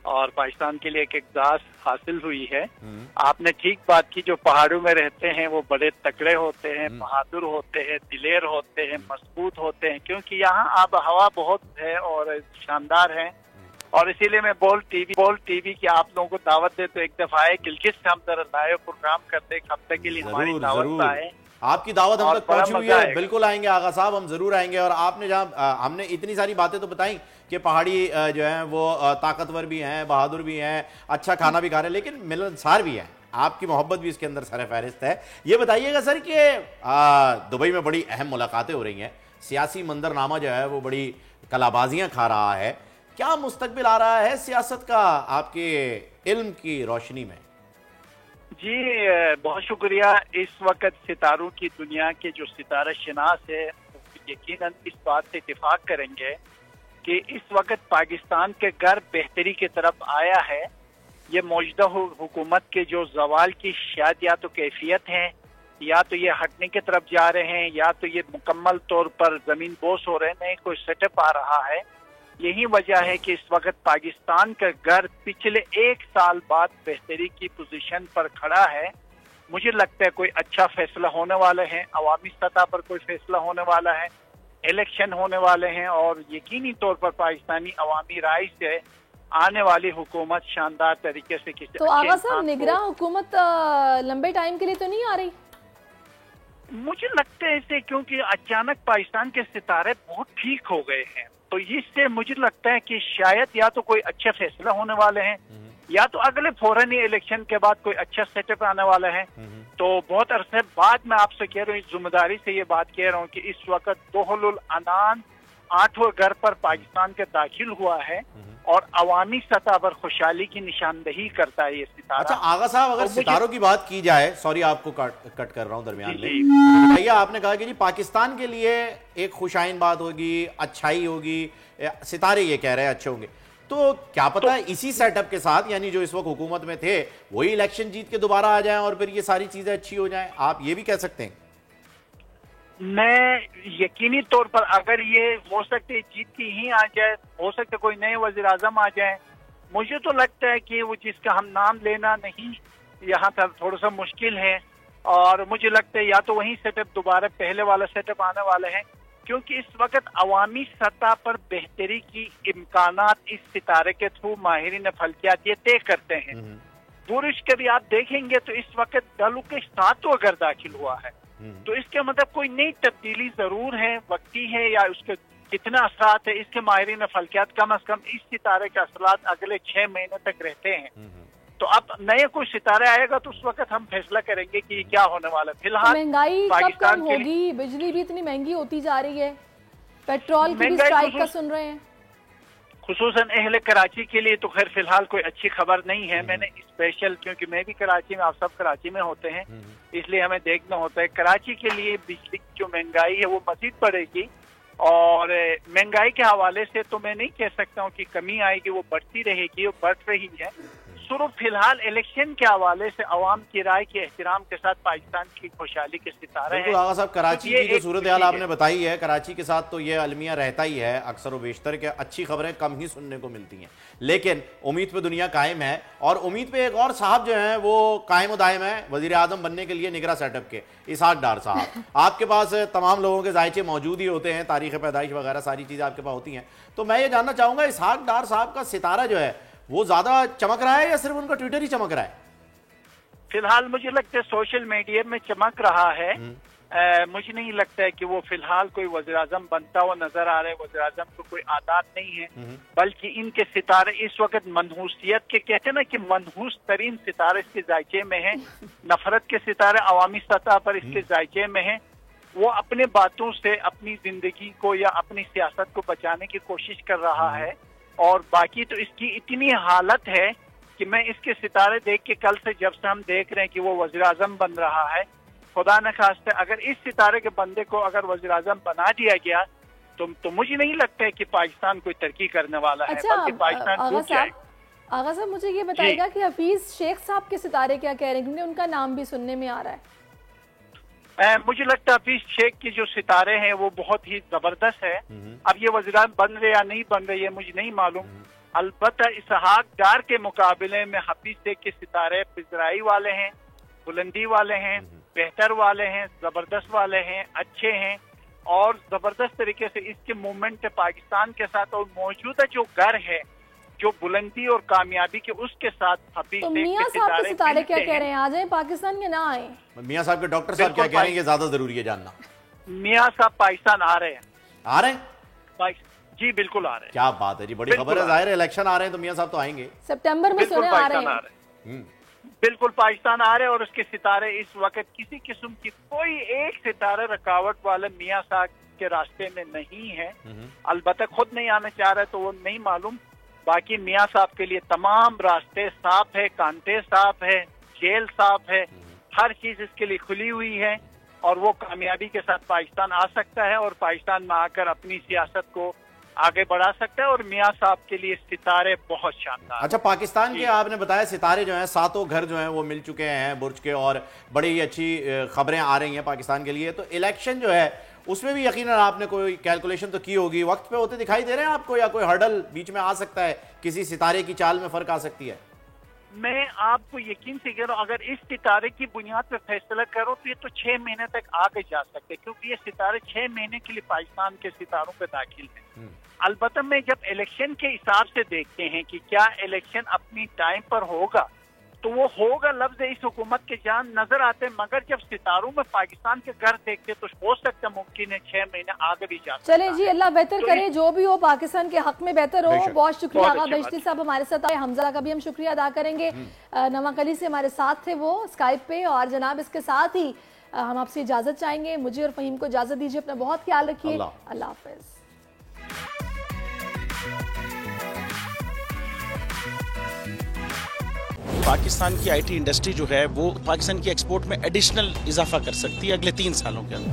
S5: और पाकिस्तान के लिए एक एग्जाज हासिल हुई है। आपने ठीक बात की, जो पहाड़ों में रहते हैं वो बड़े तगड़े होते हैं, बहादुर होते हैं, दिलेर होते हैं, मजबूत होते हैं, क्योंकि यहाँ आब हवा बहुत है और शानदार है। और इसीलिए मैं बोल टीवी की आप लोगों को दावत दे तो एक दफा आए गिलगित हम जरा लाइव प्रोग्राम करते, एक हफ्ते के लिए हमारी दावत आए।
S7: आपकी दावत हम तक पहुंची हुई है, बिल्कुल आएंगे आगा साहब, हम जरूर आएंगे। और आपने जहाँ हमने इतनी सारी बातें तो बताई कि पहाड़ी जो है वो ताकतवर भी हैं, बहादुर भी हैं, अच्छा खाना भी खा रहे हैं, लेकिन मिलनसार भी हैं। आपकी मोहब्बत भी इसके अंदर सर फहरिस्त है। ये बताइएगा सर कि दुबई में बड़ी अहम मुलाकातें हो रही हैं, सियासी मंजरनामा जो है वो बड़ी कलाबाजियां खा रहा है, क्या मुस्तकबिल आ रहा है सियासत का आपके इल्म की रोशनी में?
S5: जी बहुत शुक्रिया। इस वक्त सितारों की दुनिया के जो सितारा शनास है यकीनन इस बात से इत्तेफाक करेंगे कि इस वक्त पाकिस्तान के घर बेहतरी की तरफ आया है। ये मौजूदा हुकूमत के जो जवाल की शायद या तो कैफियत है, या तो ये हटने की तरफ जा रहे हैं, या तो ये मुकम्मल तौर पर जमीन बोस हो रहे हैं, नहीं कोई सेटअप आ रहा है। यही वजह है कि इस वक्त पाकिस्तान का घर पिछले 1 साल बाद बेहतरी की पोजीशन पर खड़ा है। मुझे लगता है कोई अच्छा फैसला होने वाला है, अवामी सतह पर कोई फैसला होने वाला है, इलेक्शन होने वाले हैं, और यकीनी तौर पर पाकिस्तानी अवामी राय से आने वाली हुकूमत शानदार तरीके से किसी
S2: तो आगा साहब निगरान हुकूमत लंबे टाइम के लिए तो नहीं आ रही?
S5: मुझे लगता है ऐसे, क्योंकि अचानक पाकिस्तान के सितारे बहुत ठीक हो गए हैं, तो इससे मुझे लगता है कि शायद या तो कोई अच्छा फैसला होने वाले हैं, या तो अगले फौरन ही इलेक्शन के बाद कोई अच्छा सेटअप आने वाला है। तो बहुत अरसे बाद मैं आपसे कह रहा हूँ, जिम्मेदारी से ये बात कह रहा हूँ कि इस वक्त दोहलुल अनान 8वें घर पर पाकिस्तान के दाखिल हुआ है और अवामी सतह पर खुशहाली की निशानदही करता है ये सितारा।
S7: अच्छा आगा साहब, अगर सितारों की बात की जाए, सॉरी आपको कट कर रहा हूँ दरमियान में, भैया आपने कहा कि जी पाकिस्तान के लिए एक खुशाइन बात होगी, अच्छाई होगी, सितारे ये कह रहे हैं अच्छे होंगे, तो क्या पता है इसी सेटअप के साथ, यानी जो इस वक्त हुकूमत में थे वही इलेक्शन जीत के दोबारा आ जाएं और फिर ये सारी चीजें अच्छी हो जाएं, आप ये भी कह सकते हैं?
S5: मैं यकीनी तौर पर अगर ये हो सकते जीत की ही आ जाए, हो सकता कोई नए वज़ीर आज़म आ जाए, मुझे तो लगता है कि वो जिसका हम नाम लेना नहीं यहाँ पर थोड़ा सा मुश्किल है, और मुझे लगता है या तो वही सेटअप दोबारा पहले वाला सेटअप आने वाला है, क्योंकि इस वक्त अवामी सतह पर बेहतरी की इम्कानात इस सितारे के थ्रू माहिरीन फल्कियात ये तय करते हैं। बुरिश के भी आप देखेंगे तो इस वक्त दलों के 7वां घर दाखिल हुआ है, तो इसके मतलब कोई नई तब्दीली जरूर है, वक्ती है, या उसके कितना असरात है, इसके माहिरीन फल्कियात कम अज कम इस सितारे के असरात अगले 6 महीने तक रहते हैं। तो अब नए कोई सितारे आएगा तो उस वक्त हम फैसला करेंगे कि क्या होने वाला है। फिलहाल
S2: महंगाई कब कम होगी? बिजली भी इतनी महंगी होती जा रही है, पेट्रोल की भी स्ट्राइक का सुन रहे हैं,
S5: खुसूसन अहले कराची के लिए तो खैर फिलहाल कोई अच्छी खबर नहीं है। मैंने स्पेशल, क्योंकि मैं भी कराची में, आप सब कराची में होते हैं, इसलिए हमें देखना होता है। कराची के लिए बिजली की जो महंगाई है वो मजीद बढ़ेगी, और महंगाई के हवाले से तो मैं नहीं कह सकता हूँ कि कमी आएगी, वो बढ़ती रहेगी, वो बढ़ रही है। सिर्फ फिलहाल इलेक्शन के हवाले से अवाम की राय के एहतराम के साथ पाकिस्तान की खुशहाली के सितारे हैं।
S7: बिल्कुल आगा साहब, कराची की जो सूरत हाल आपने बताई है, कराची के साथ तो ये अलमिया रहता ही है अक्सर व बेशतर के अच्छी खबरें कम ही सुनने को मिलती हैं, लेकिन उम्मीद पे दुनिया कायम है। और उम्मीद पे एक और साहब जो हैं वो कायम दायम है वजीर आजम बनने के लिए, निगरान सेटअप के इसहाक डार साहब। आपके पास तमाम लोगों के जायचे मौजूद ही होते हैं, तारीख पैदाइश वगैरह सारी चीज़ें आपके पास होती हैं, तो मैं ये जानना चाहूँगा इसहाक डार साहब का सितारा जो है वो ज्यादा चमक रहा है या सिर्फ उनका ट्विटर ही चमक रहा है?
S5: फिलहाल मुझे लगता है सोशल मीडिया में चमक रहा है। मुझे नहीं लगता है कि वो फिलहाल कोई वज़ीर आज़म बनता हुआ नजर आ रहा है। वज़ीर आज़म को कोई आदत नहीं है, बल्कि इनके सितारे इस वक्त मनहूसियत के, कहते हैं ना कि मनहूस तरीन सितारे इसके जायचे में हैं। नफरत के सितारे अवामी सतह पर इसके जायचे में हैं। वो अपने बातों से अपनी जिंदगी को या अपनी सियासत को बचाने की कोशिश कर रहा है, और बाकी तो इसकी इतनी हालत है कि मैं इसके सितारे देख के, कल से जब से हम देख रहे हैं कि वो वज़ीर आज़म बन रहा है, खुदा न खास्ते अगर इस सितारे के बंदे को अगर वज़ीर आज़म बना दिया गया तो मुझे नहीं लगता है कि पाकिस्तान कोई तरक्की करने वाला है, बल्कि पाकिस्तान डूब जाएगा।
S2: आगा साहब मुझे ये बताएगा कि हफीज शेख साहब के सितारे क्या कह रहे हैं, क्योंकि उनका नाम भी सुनने में आ रहा है।
S5: मुझे लगता है हफीज शेख के जो सितारे हैं वो बहुत ही जबरदस्त है। अब ये वज़ीरान बन रहे या नहीं बन रहे ये मुझे नहीं मालूम। अलबत्ता इसहाक डार के मुकाबले में हफीज शेख के सितारे पिजराई वाले हैं, बुलंदी वाले हैं, बेहतर वाले हैं, जबरदस्त वाले हैं, अच्छे हैं, और जबरदस्त तरीके से इसके मूवमेंट पाकिस्तान के साथ और मौजूदा जो घर है, जो बुलंदी और कामयाबी के, उसके साथ हफीज
S2: तो मियां साहब के सितारे क्या कह रहे हैं, आ जाए पाकिस्तान या ना आए?
S7: मियां साहब के डॉक्टर साहब क्या कह रहे हैं, ये ज्यादा जरूरी है जानना।
S5: मियां साहब पाकिस्तान आ रहे हैं।
S7: आ रहे हैं?
S5: जी बिल्कुल आ रहे हैं।
S7: क्या बात है जी, बड़ी खबर है। जाहिर है इलेक्शन आ रहे हैं तो मियां साहब तो आएंगे,
S2: सितंबर में सुने आ रहे हैं।
S5: बिल्कुल पाकिस्तान आ रहे हैं, और उसके सितारे इस वक्त किसी किस्म की कोई एक सितारे रुकावट वाले मियां साहब के रास्ते में नहीं है। अलबत्ता खुद नहीं आना चाह रहे तो वो नहीं मालूम, बाकी मियां साहब के लिए तमाम रास्ते साफ है, कांटे साफ है, जेल साफ है, हर चीज इसके लिए खुली हुई है, और वो कामयाबी के साथ पाकिस्तान आ सकता है और पाकिस्तान में आकर अपनी सियासत को आगे बढ़ा सकता है। और मियां साहब के लिए सितारे बहुत शानदार।
S7: अच्छा, पाकिस्तान के आपने बताया सितारे जो हैं, सातों घर जो हैं वो मिल चुके हैं बुर्ज के, और बड़ी ही अच्छी खबरें आ रही हैं पाकिस्तान के लिए। तो इलेक्शन जो है उसमें भी यकीनन आपने कोई कैलकुलेशन तो की होगी, वक्त पे होते दिखाई दे रहे हैं आपको, या कोई हर्डल बीच में आ सकता है, किसी सितारे की चाल में फर्क आ सकती है?
S5: मैं आपको यकीन से कह रहा हूँ, अगर इस सितारे की बुनियाद पर फैसला करो तो ये तो 6 महीने तक आगे जा सकते, क्योंकि ये सितारे 6 महीने के लिए पाकिस्तान के सितारों पे दाखिल हैं। अलबत्ता मैं जब इलेक्शन के हिसाब से देखते हैं कि क्या इलेक्शन अपनी टाइम पर होगा, तो वो होगा लफ्ज इस हुकूमत के जान नजर आते हैं, मगर जब सितारों में पाकिस्तान के घर देखते तो हो सकता मुमकिन है 6 महीने आगे भी जा सकता।
S2: चले जी, अल्लाह बेहतर करे, जो भी हो पाकिस्तान के हक में बेहतर हो। बहुत शुक्रिया आगा बेहश्ती साहब हमारे साथ आए। हमजा का भी हम शुक्रिया अदा करेंगे, नवाकली से हमारे साथ थे वो स्काइप पे। और जनाब इसके साथ ही हम आपसे इजाजत चाहेंगे, मुझे और फहीम को इजाजत दीजिए, अपना बहुत ख्याल रखिए, अल्लाह हाफिज।
S13: पाकिस्तान की आईटी इंडस्ट्री जो है वो पाकिस्तान की एक्सपोर्ट में एडिशनल इजाफा कर सकती है अगले 3 सालों के अंदर,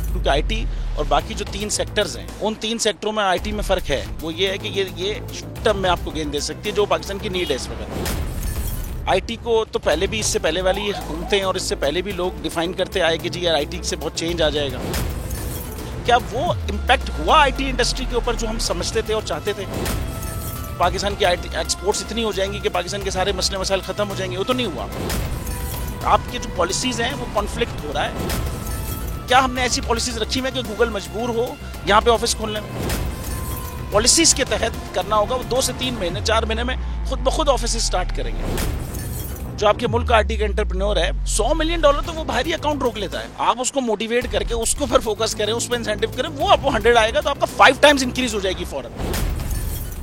S13: क्योंकि आईटी और बाकी जो 3 सेक्टर्स हैं, उन 3 सेक्टरों में आईटी में फ़र्क है। वो ये है कि ये शॉर्ट टर्म में आपको गेन दे सकती है, जो पाकिस्तान की नीड है इस वक्त। आईटी को तो पहले भी, इससे पहले वाली हुकूमतें और इससे पहले भी लोग डिफाइन करते आए कि जी यार आईटी से बहुत चेंज आ जाएगा। क्या वो इम्पैक्ट हुआ आईटी इंडस्ट्री के ऊपर जो हम समझते थे और चाहते थे? पाकिस्तान की आईटी एक्सपोर्ट्स इतनी हो जाएंगी कि पाकिस्तान के सारे मसले मसाइल खत्म हो जाएंगे, वो तो नहीं हुआ। आपकी जो पॉलिसीज हैं वो कॉन्फ्लिक्ट हो रहा है। क्या हमने ऐसी पॉलिसीज रखी है कि गूगल मजबूर हो यहाँ पे ऑफिस खोलने में? पॉलिसीज के तहत करना होगा, वो 2 से 3 महीने 4 महीने में खुद ब खुद ऑफिस स्टार्ट करेंगे। जो आपके मुल्क का आईटी का एंटरप्रेन्योर है, $100 मिलियन तो वो बाहरी अकाउंट रोक लेता है। आप उसको मोटिवेट करके उसको पर फोकस करें, उस पर इंसेंटिव करें, वो आपको 100 आएगा तो आपका 5 टाइम्स इंक्रीज हो जाएगी फौरन।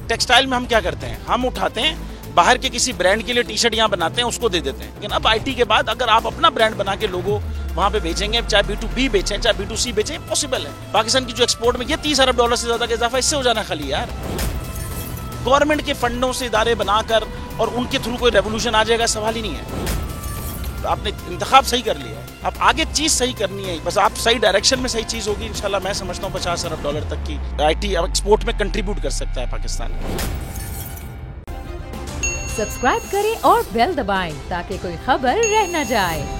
S13: टेक्सटाइल में हम क्या करते हैं, हम उठाते हैं बाहर के किसी ब्रांड के लिए टी शर्ट यहाँ बनाते हैं, उसको दे देते हैं। लेकिन अब आईटी के बाद अगर आप अपना ब्रांड बना के लोगो वहाँ पे बेचेंगे, चाहे B2B बेचें चाहे B2C बेचें, पॉसिबल है। पाकिस्तान की जो एक्सपोर्ट में ये $30 अरब से ज्यादा का इजाफा इससे हो जाना खाली यार। गवर्नमेंट के फंडों से इदारे बनाकर और उनके थ्रू कोई रेवोल्यूशन आ जाएगा, सवाल ही नहीं है। आपने इंतखाब सही कर लिया है, अब आगे चीज सही करनी है, बस आप सही डायरेक्शन में सही चीज होगी इंशाल्लाह। मैं समझता हूँ $50 अरब तक की आईटी एक्सपोर्ट में कंट्रीब्यूट कर सकता है पाकिस्तान।
S14: सब्सक्राइब करें और बेल दबाएं ताकि कोई खबर रह न जाए।